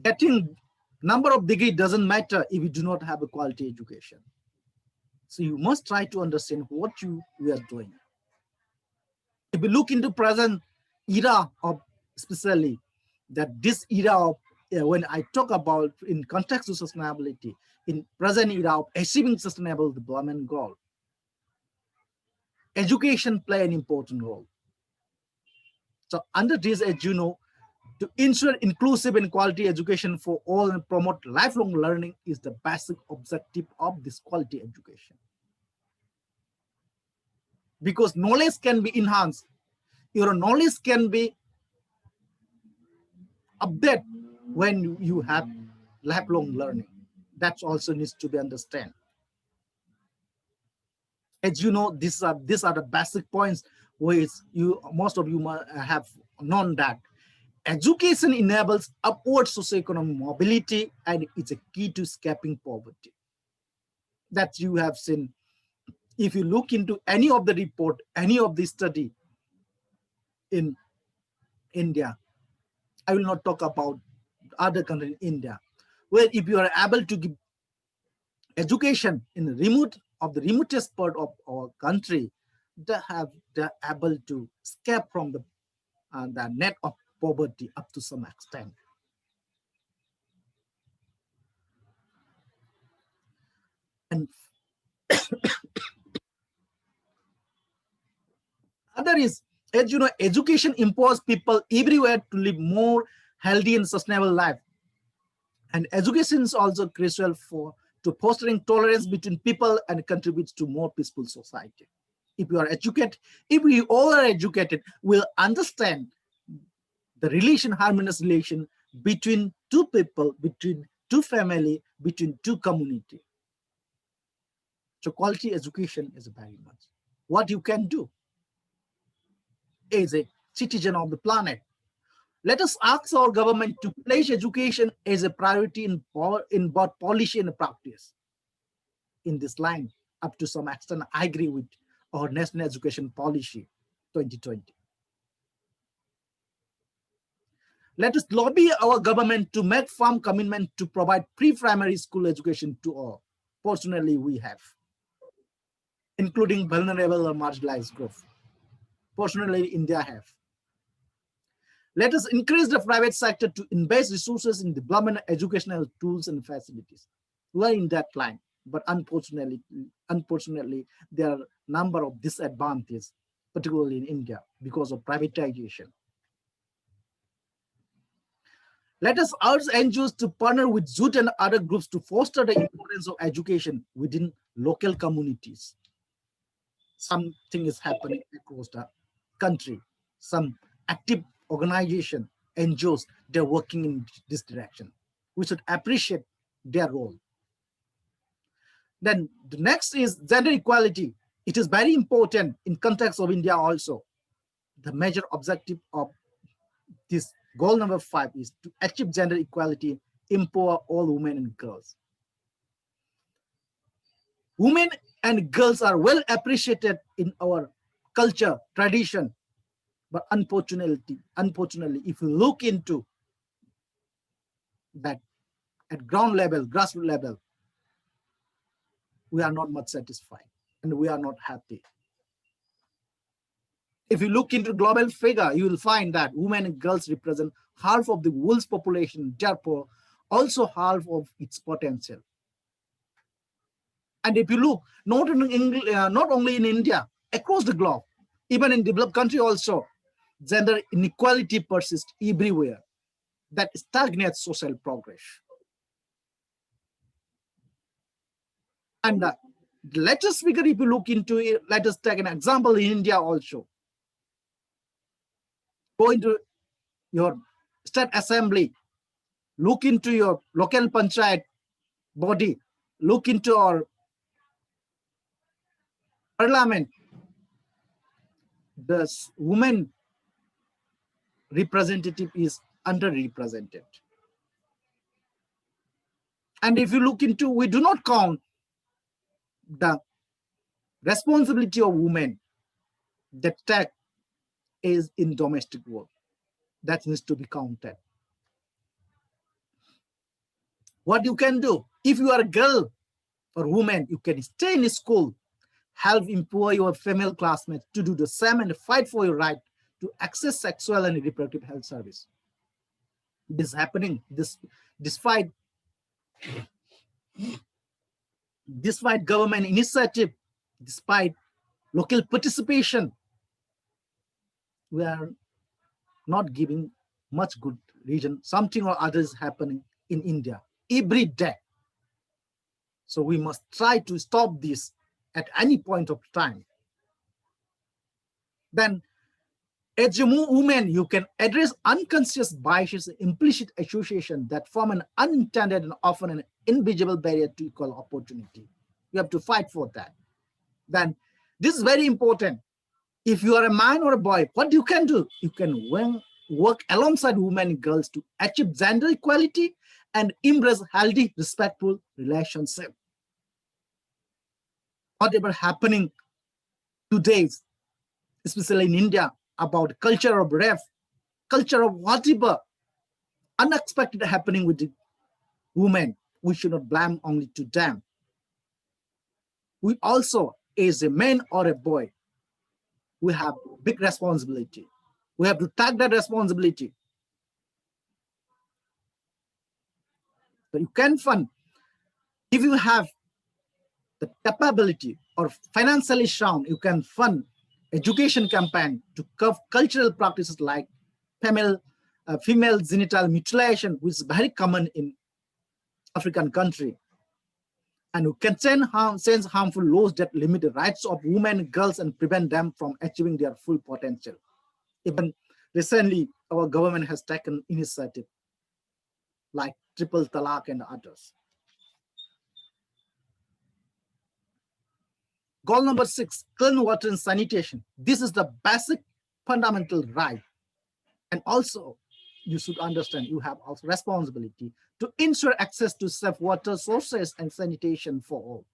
Getting number of degree doesn't matter if you do not have a quality education. So you must try to understand what we are doing. If we look into present era of, especially that this era of, when I talk about in context of sustainability, in present era of achieving sustainable development goal, education play an important role. So under this, as you know, to ensure inclusive and quality education for all and promote lifelong learning is the basic objective of this quality education. Because knowledge can be enhanced, your knowledge can be updated when you have lifelong learning. That also needs to be understood. As you know, these are the basic points which most of you have known that education enables upward socioeconomic mobility and it's a key to escaping poverty. That you have seen. If you look into any of the report, any of the study in India, I will not talk about other countries in India, where if you are able to give education in the remotest part of our country, they're able to escape from the net of poverty up to some extent. And other is, as you know, education empowers people everywhere to live more healthy and sustainable life. And education is also crucial to fostering tolerance between people and contributes to more peaceful society. If you are educated, if we all are educated, we'll understand the harmonious relation between two people, between two family, between two community. So quality education is very much what you can do as a citizen of the planet. Let us ask our government to place education as a priority in both policy and practice. In this line, up to some extent, I agree with our National Education Policy 2020. Let us lobby our government to make firm commitment to provide pre-primary school education to all. Fortunately, we have, including vulnerable or marginalized groups. Fortunately, India have. Let us encourage the private sector to invest resources in development of educational tools and facilities. We are in that line, but unfortunately, there are a number of disadvantages, particularly in India, because of privatization. Let us urge NGOs to partner with ZUT and other groups to foster the importance of education within local communities. Something is happening across the country. Some active organization NGOs, they're working in this direction. We should appreciate their role. Then the next is gender equality. It is very important in context of India also. The major objective of this goal number 5 is to achieve gender equality, empower all women and girls. Women and girls are well appreciated in our culture, tradition, but unfortunately, if you look into that at ground level, grassroots level, we are not much satisfied and we are not happy. If you look into global figure, you will find that women and girls represent half of the world's population, therefore also half of its potential. And if you look, not only in India, across the globe, even in developed country also, gender inequality persists everywhere. That stagnates social progress. And the latest figure, if you look into it, let us take an example in India also. Go into your state assembly, look into your local panchayat body, look into our parliament. The women representative is underrepresented. And if you look into, we do not count the responsibility of women that take is in domestic work. That needs to be counted. What you can do, if you are a girl or woman, you can stay in school, help empower your female classmates to do the same and fight for your right to access sexual and reproductive health service. This is happening despite government initiative, despite local participation. We are not giving much good reason. Something or other is happening in India every day. So we must try to stop this at any point of time. Then, as a woman, you can address unconscious biases, implicit association that form an unintended and often an invisible barrier to equal opportunity. You have to fight for that. Then, this is very important. If you are a man or a boy, what you can do? You can work alongside women and girls to achieve gender equality and embrace healthy, respectful relationship. Whatever happening today, especially in India, about culture of rape, culture of whatever unexpected happening with the women, we should not blame only to them. We also, as a man or a boy, we have big responsibility. We have to take that responsibility. So you can fund, if you have the capability or financially sound, you can fund education campaign to curb cultural practices like female genital mutilation, which is very common in African country. And you can send harmful laws that limit the rights of women, girls, and prevent them from achieving their full potential. Even recently, our government has taken initiative like triple talaq and others. Goal number 6, clean water and sanitation. This is the basic fundamental right. And also, you should understand you have also responsibility to ensure access to safe water sources and sanitation for all.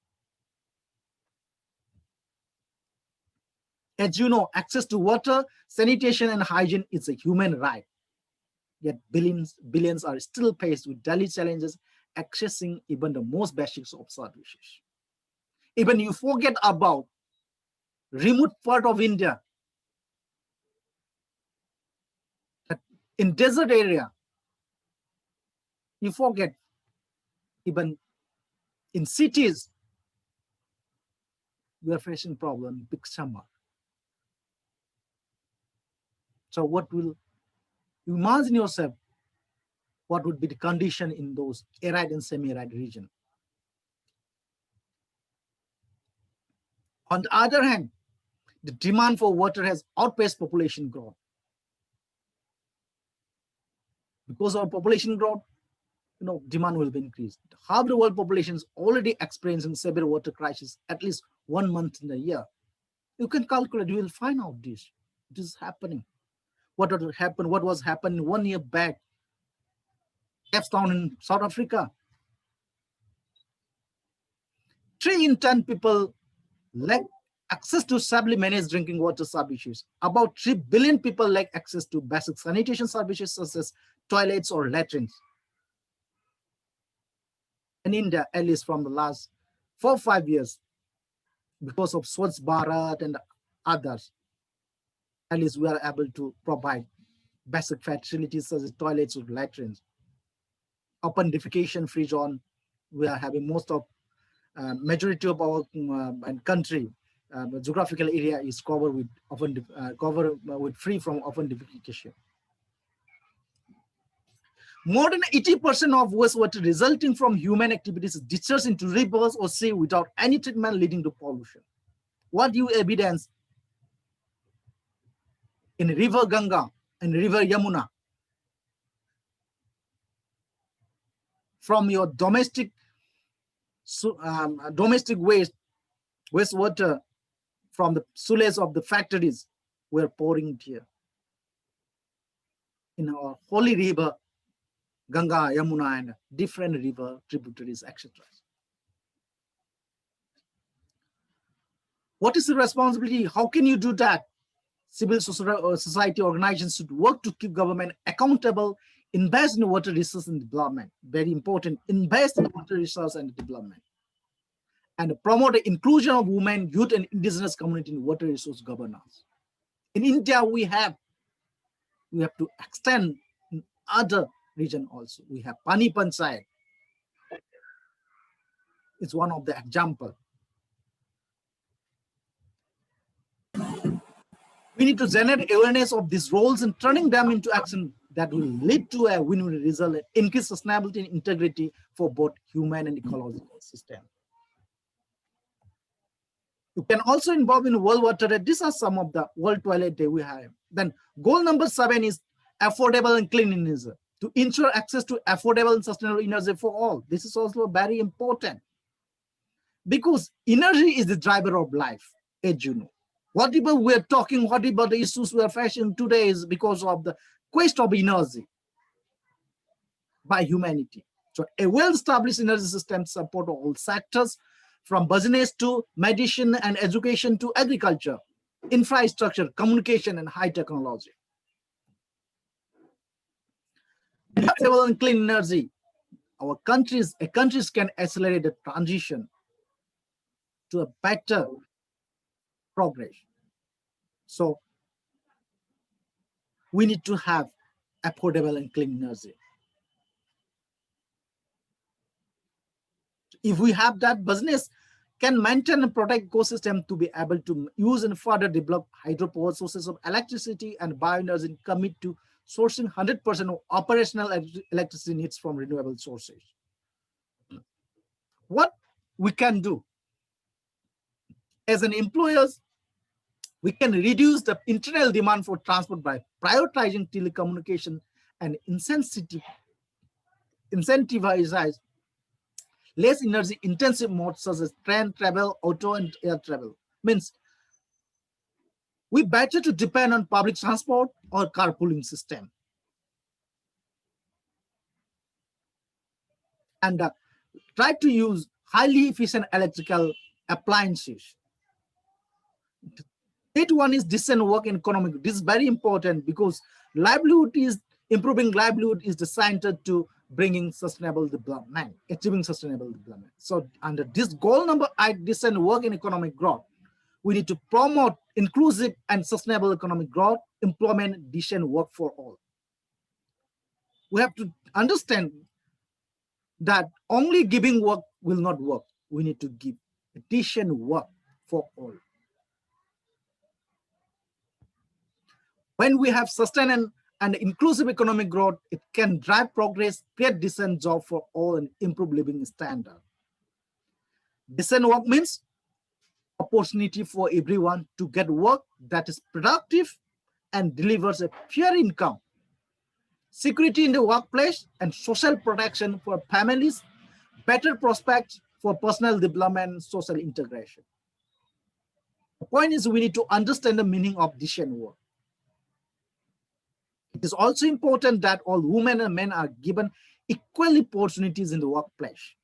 As you know, access to water, sanitation, and hygiene is a human right. Yet billions are still faced with daily challenges accessing even the most basic of services. Even you forget about remote part of India, in desert area, you forget even in cities, we are facing problem big summer. So what will you imagine yourself? What would be the condition in those arid and semi-arid region? On the other hand, the demand for water has outpaced population growth. Because of population growth, demand will be increased. Half the world population is already experiencing severe water crisis at least 1 month in a year. You can calculate, you will find out this. This is happening. What would happen? What was happening 1 year back? Cape Town in South Africa. 3 in 10 people lack access to stably managed drinking water services. About 3 billion people lack access to basic sanitation services such as toilets or latrines. In India, at least from the last 4-5 years, because of SOITS Bharat and others, at least we are able to provide basic facilities such as toilets or latrines. Open defecation free zone, we are having most of majority of our country geographical area is covered with free from open defecation. More than 80% of wastewater resulting from human activities is discharged into rivers or sea without any treatment, leading to pollution. What you evidence in river Ganga and river Yamuna from your domestic wastewater from the sewage of the factories, we are pouring it here in our holy river Ganga, Yamuna, and different river tributaries, etc. What is the responsibility? How can you do that? Civil society organizations should work to keep government accountable, invest in water research and development. Very important, invest in water research and development. And promote the inclusion of women, youth, and indigenous community in water resource governance. In India, we have to extend in other region also. We have Pani Panchayat. It's one of the example. We need to generate awareness of these roles and turning them into action that will lead to a win-win result and increase sustainability and integrity for both human and ecological system. You can also involve in World Water Day. These are some of the World Toilet Day we have. Then goal number 7 is affordable and clean energy. To ensure access to affordable and sustainable energy for all. This is also very important. Because energy is the driver of life, as you know. Whatever we're talking, whatever the issues we are facing today is because of the quest of energy by humanity. So a well-established energy system supports all sectors, from business to medicine and education to agriculture, infrastructure, communication, and high technology. Affordable and clean energy. Our countries can accelerate the transition to a better progress. So we need to have affordable and clean energy. If we have that, business can maintain and protect ecosystem to be able to use and further develop hydropower sources of electricity and bioenergy and commit to sourcing 100% of operational electricity needs from renewable sources. What we can do as an employers, we can reduce the internal demand for transport by prioritizing telecommunication and incentivize less energy intensive modes such as train travel, auto and air travel. Means we better to depend on public transport or carpooling system. And try to use highly efficient electrical appliances. Eighth one is decent work and economic. This is very important because improving livelihood is designed to bringing sustainable development, achieving sustainable development. So under this goal number 8, decent work and economic growth, we need to promote inclusive and sustainable economic growth, employment, decent work for all. We have to understand that only giving work will not work. We need to give decent work for all. When we have sustained and inclusive economic growth, it can drive progress, create decent job for all, and improve living standard. Decent work means opportunity for everyone to get work that is productive and delivers a fair income security in the workplace, and social protection for families, better prospects for personal development and social integration. The point is we need to understand the meaning of decent work. It is also important that all women and men are given equal opportunities in the workplace.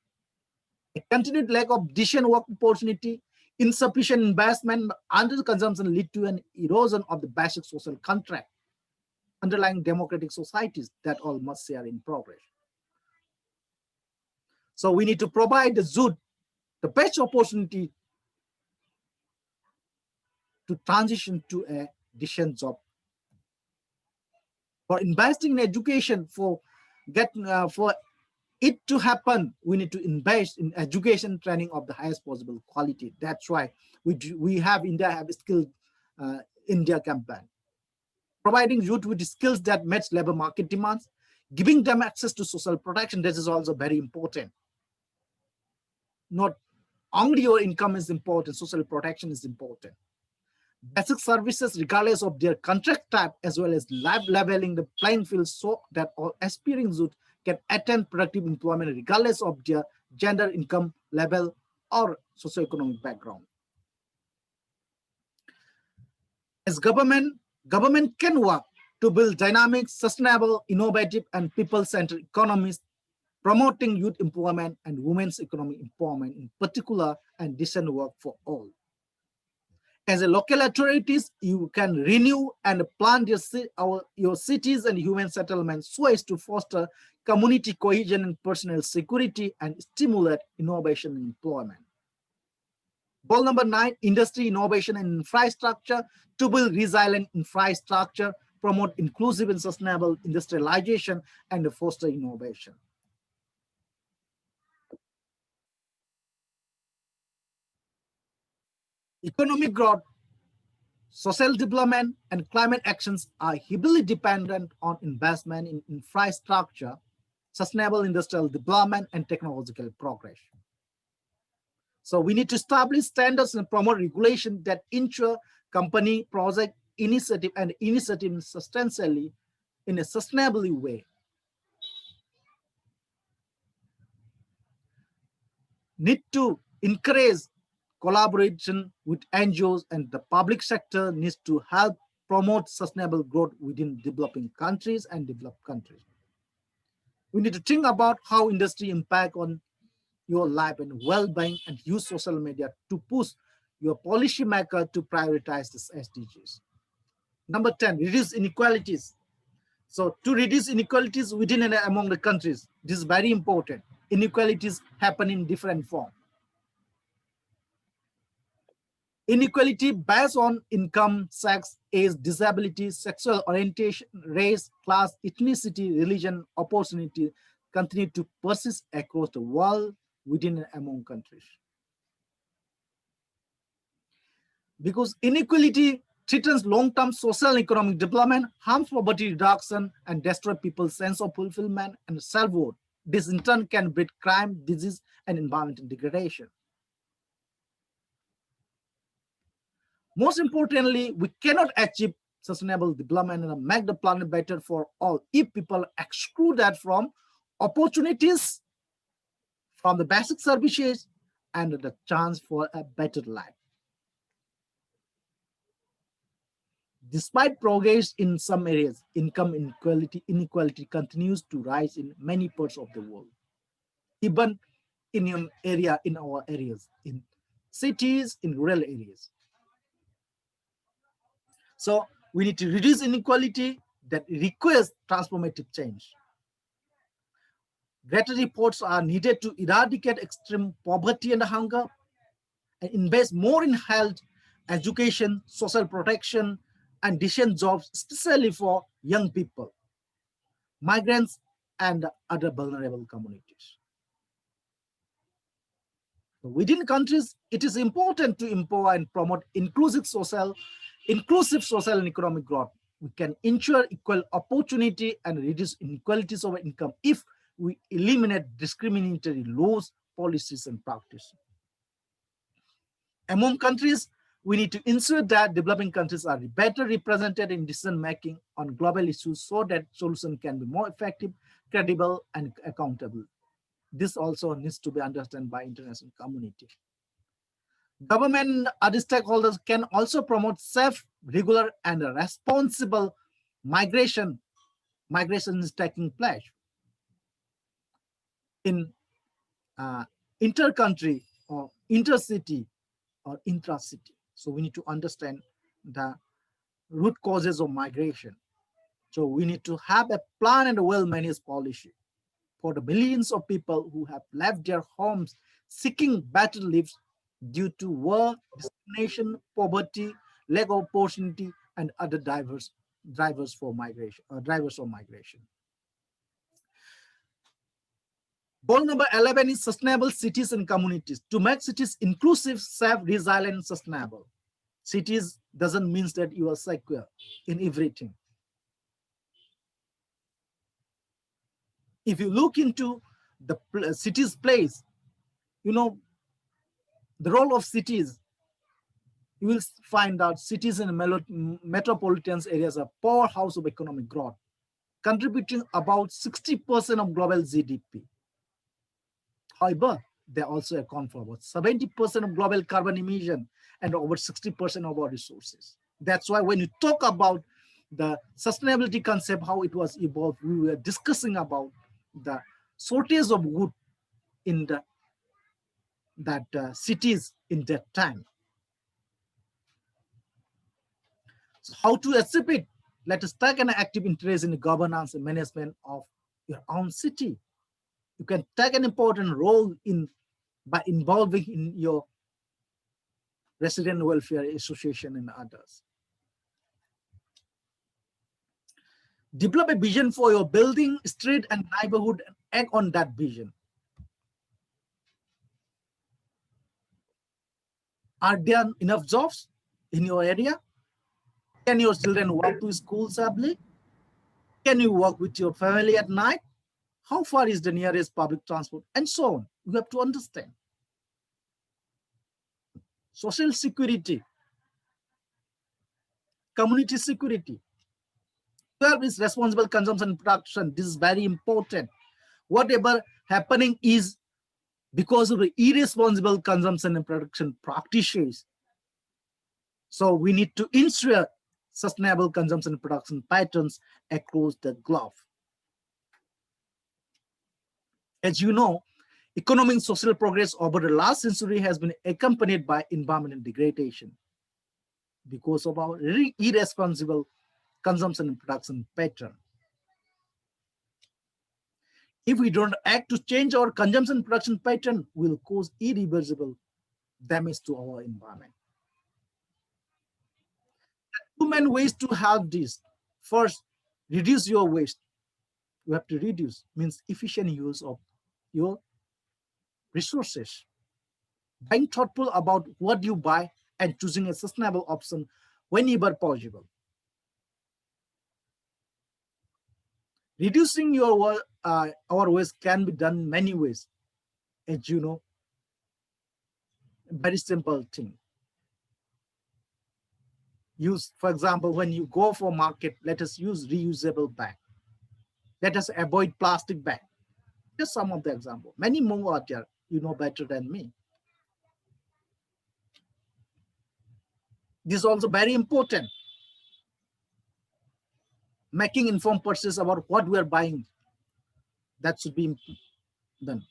A continued lack of decent work opportunity, insufficient investment, under consumption lead to an erosion of the basic social contract underlying democratic societies that all must share in progress. So we need to provide the youth the best opportunity to transition to a decent job. For investing in education, for it to happen, we need to invest in education training of the highest possible quality. That's why India have a skilled India campaign, providing youth with skills that match labor market demands, giving them access to social protection. This is also very important. Not only your income is important, social protection is important. Basic services, regardless of their contract type, as well as leveling the playing field so that all aspiring youth can attain productive employment regardless of their gender, income level, or socioeconomic background. As government can work to build dynamic, sustainable, innovative, and people-centered economies, promoting youth employment and women's economic empowerment in particular, and decent work for all. As a local authorities, you can renew and plant your cities and human settlements so as to foster community cohesion and personal security and stimulate innovation and employment. Goal number 9, industry, innovation, and infrastructure. To build resilient infrastructure, promote inclusive and sustainable industrialization, and foster innovation. Economic growth, social development, and climate actions are heavily dependent on investment in infrastructure, sustainable industrial development, and technological progress. So we need to establish standards and promote regulation that ensure company, project, initiative substantially in a sustainable way. Need to encourage collaboration with NGOs, and the public sector needs to help promote sustainable growth within developing countries and developed countries. We need to think about how industry impact on your life and well-being, and use social media to push your policymaker to prioritize this SDGs. Number 10, reduce inequalities. So to reduce inequalities within and among the countries, this is very important. Inequalities happen in different forms. Inequality based on income, sex, age, disability, sexual orientation, race, class, ethnicity, religion, opportunity continue to persist across the world within and among countries. Because inequality threatens long-term social and economic development, harms poverty reduction, and destroy people's sense of fulfillment and self-worth. This in turn can breed crime, disease, and environmental degradation. Most importantly, we cannot achieve sustainable development and make the planet better for all if people exclude that from opportunities, from the basic services, and the chance for a better life. Despite progress in some areas, income inequality continues to rise in many parts of the world, even in our areas, in cities, in rural areas. So we need to reduce inequality that requires transformative change. Greater efforts are needed to eradicate extreme poverty and hunger, and invest more in health, education, social protection, and decent jobs, especially for young people, migrants, and other vulnerable communities. Within countries, it is important to empower and promote inclusive social and economic growth. We can ensure equal opportunity and reduce inequalities of income if we eliminate discriminatory laws, policies, and practices. Among countries, We need to ensure that developing countries are better represented in decision making on global issues so that solutions can be more effective, credible, and accountable. This also needs to be understood by international community. Government and other stakeholders can also promote safe, regular, and responsible migration. Migration is taking place in inter-country or intercity or intra-city. So we need to understand the root causes of migration. So we need to have a plan and a well-managed policy for the millions of people who have left their homes seeking better lives due to war, discrimination, poverty, lack of opportunity, and other drivers for migration. Drivers of migration. Goal number 11 is sustainable cities and communities. To make cities inclusive, safe, resilient, sustainable. Cities doesn't mean that you are secure in everything. If you look into the city's place, you know, the role of cities, you will find out cities in metropolitan areas are powerhouse of economic growth, contributing about 60% of global GDP. However, they also account for about 70% of global carbon emission and over 60% of our resources. That's why when you talk about the sustainability concept, how it was evolved, we were discussing about the shortage of wood in cities in that time. So how to achieve it? Let us take an active interest in the governance and management of your own city. You can take an important role by involving in your resident welfare association and others. Develop a vision for your building, street, and neighborhood and act on that vision. Are there enough jobs in your area? Can your children walk to school safely? Can you walk with your family at night? How far is the nearest public transport? And so on. You have to understand. Social security, community security. 12 is responsible consumption and production. This is very important. Whatever happening is because of the irresponsible consumption and production practices. So we need to ensure sustainable consumption and production patterns across the globe. As you know, economic and social progress over the last century has been accompanied by environmental degradation because of our irresponsible consumption and production pattern. If we don't act to change our consumption production pattern, will cause irreversible damage to our environment. Two main ways to have this. First, reduce your waste. You have to reduce, means efficient use of your resources. Being thoughtful about what you buy and choosing a sustainable option whenever possible. Reducing our waste can be done many ways. As you know, very simple thing. Use, for example, when you go for market, let us use reusable bag. Let us avoid plastic bag. Just some of the example. Many more are there. You know better than me. This is also very important. Making informed purchase about what we are buying. That should be done.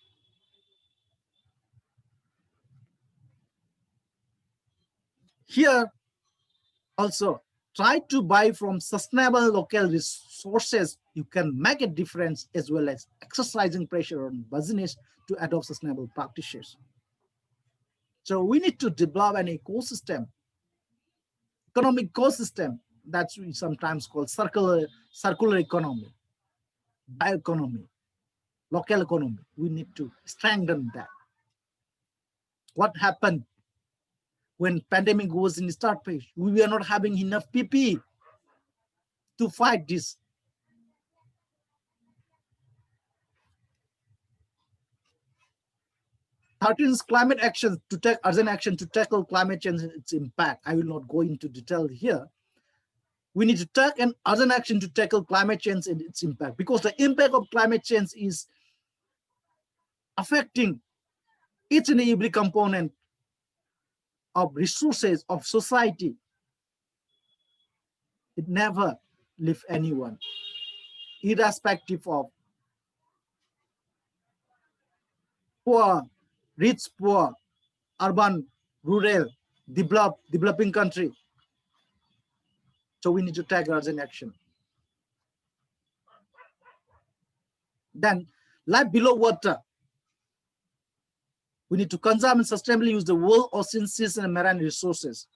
Here also, try to buy from sustainable local resources. You can make a difference, as well as exercising pressure on business to adopt sustainable practices. So we need to develop an ecosystem, economic ecosystem, that's we sometimes call circular economy, bioeconomy, local economy. We need to strengthen that. What happened when pandemic was in the start phase? We were not having enough PPE to fight this. 13 is climate action, to take urgent action to tackle climate change and its impact. I will not go into detail here. We need to take an urgent action to tackle climate change and its impact, because the impact of climate change is affecting each and every component of resources of society. It never leaves anyone, irrespective of poor, rich, poor, urban, rural, developing country. So we need to take urgent action. Then life below water. We need to conserve and sustainably use the world ocean, seas, and marine resources.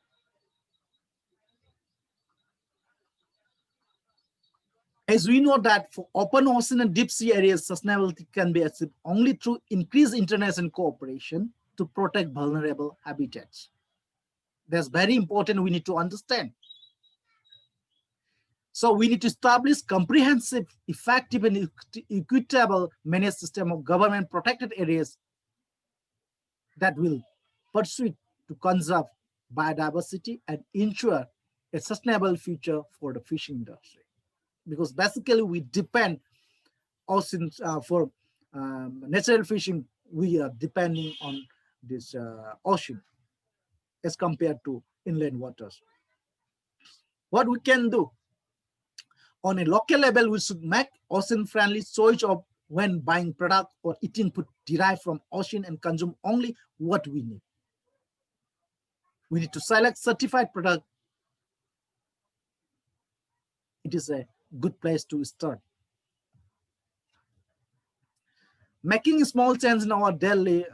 As we know that for open ocean and deep sea areas, sustainability can be achieved only through increased international cooperation to protect vulnerable habitats. That's very important, we need to understand. So we need to establish comprehensive, effective, and equitable managed system of government protected areas that will pursue to conserve biodiversity and ensure a sustainable future for the fishing industry. Because basically we depend oceans for natural fishing. We are depending on this ocean as compared to inland waters. What we can do on a local level, we should make ocean-friendly choice of when buying product or eating food derived from ocean and consume only what we need. We need to select certified product. It is a good place to start. Making small change in our daily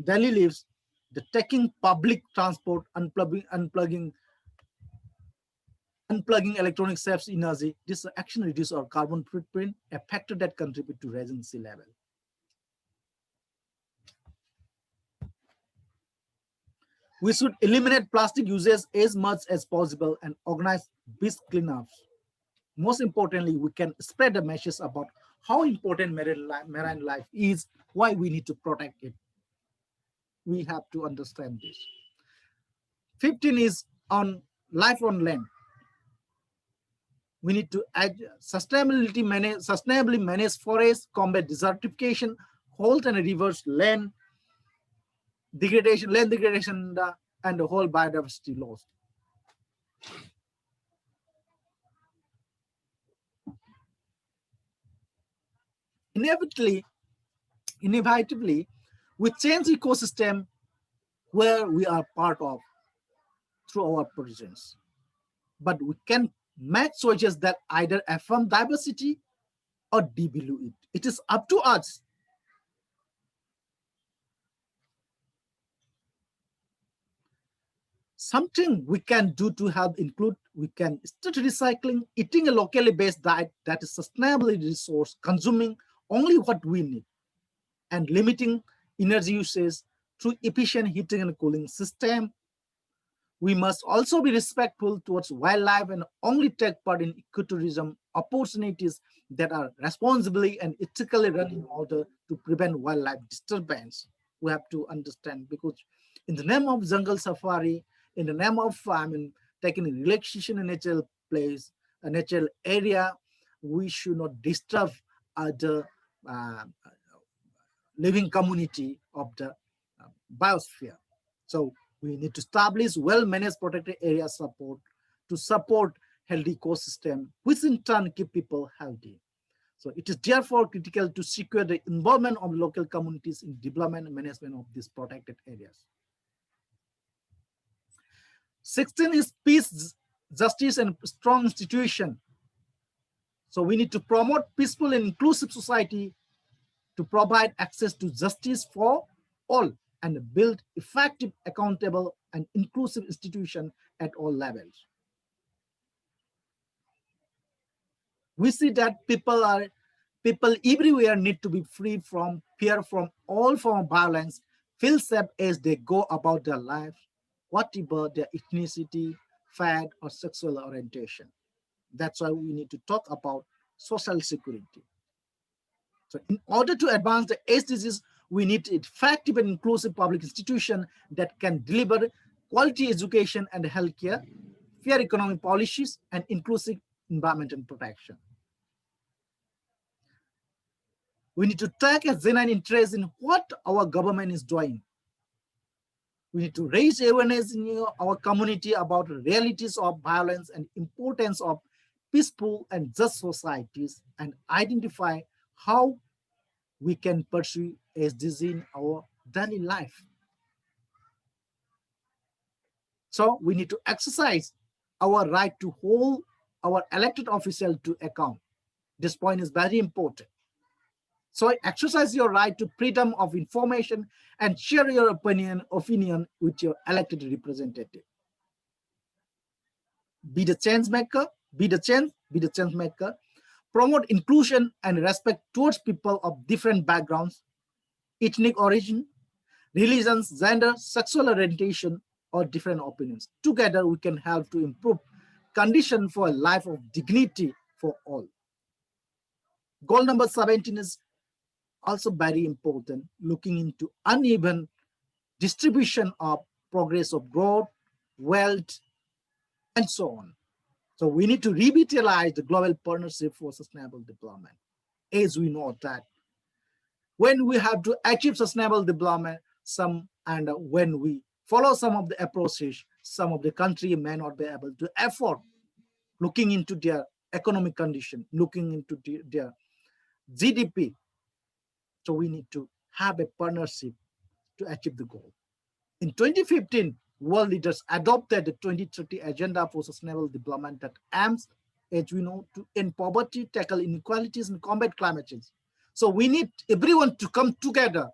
lives, the taking public transport, unplugging electronic saves energy, this action reduces our carbon footprint, a factor that contributes to raising sea level. We should eliminate plastic uses as much as possible and organize beach cleanups. Most importantly, we can spread the message about how important marine life is, why we need to protect it. We have to understand this. 15 is on life on land. We need to sustainably manage forests, combat desertification, halt and reverse land degradation, and the whole biodiversity loss. Inevitably, we change ecosystem where we are part of through our presence. But we can make choices that either affirm diversity or devalue it. It is up to us. Something we can do to help include, we can start recycling, eating a locally based diet that is sustainably resource, consuming only what we need, and limiting energy usage through efficient heating and cooling system. We must also be respectful towards wildlife and only take part in ecotourism opportunities that are responsibly and ethically run in order to prevent wildlife disturbance. We have to understand, because in the name of jungle safari, in the name of taking a relaxation in natural place, a natural area, we should not disturb the living community of the biosphere. So we need to establish well-managed protected area support to support healthy ecosystem, which in turn keep people healthy. So it is therefore critical to secure the involvement of local communities in development and management of these protected areas. 16 is peace, justice, and strong institution. So we need to promote peaceful and inclusive society to provide access to justice for all and build effective, accountable, and inclusive institutions at all levels. We see that people everywhere need to be free from fear, from all form of violence, feel safe as they go about their lives, whatever their ethnicity, faith, or sexual orientation. That's why we need to talk about social security. So in order to advance the SDGs, We need effective and inclusive public institutions that can deliver quality education and healthcare, fair economic policies, and inclusive environmental protection. We need to take a genuine interest in what our government is doing. We need to raise awareness in our community about the realities of violence and importance of peaceful and just societies, and identify how we can pursue SDGs in our daily life. So we need to exercise our right to hold our elected officials to account. This point is very important. So exercise your right to freedom of information and share your opinion with your elected representative. Be the change maker, be the change maker. Promote inclusion and respect towards people of different backgrounds, ethnic origin, religions, gender, sexual orientation, or different opinions. Together, we can help to improve condition for a life of dignity for all. Goal number 17 is also very important, looking into uneven distribution of progress of growth, wealth, and so on. So we need to revitalize the global partnership for sustainable development. As we know that when we have to achieve sustainable development, when we follow some of the approaches, some of the country may not be able to afford, looking into their economic condition, looking into their GDP. So we need to have a partnership to achieve the goal. In 2015, world leaders adopted the 2030 Agenda for Sustainable Development that aims, as we know, to end poverty, tackle inequalities, and combat climate change. So we need everyone to come together,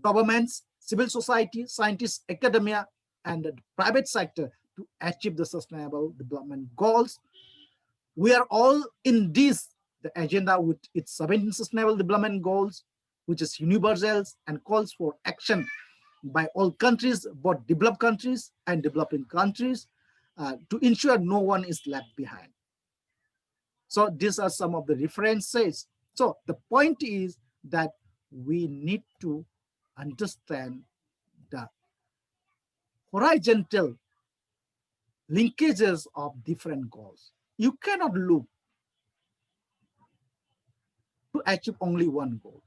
governments, civil society, scientists, academia, and the private sector to achieve the sustainable development goals. We are all in this, the agenda with its 17 sustainable development goals, which is universal and calls for action by all countries, both developed countries and developing countries, to ensure no one is left behind. So these are some of the references. So the point is that we need to understand the horizontal linkages of different goals. You cannot look to achieve only one goal.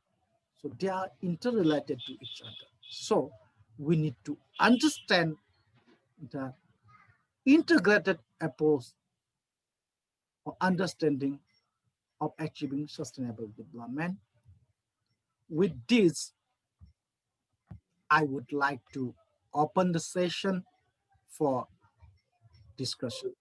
So they are interrelated to each other. So we need to understand the integrated approach or understanding of achieving sustainable development. With this, I would like to open the session for discussion.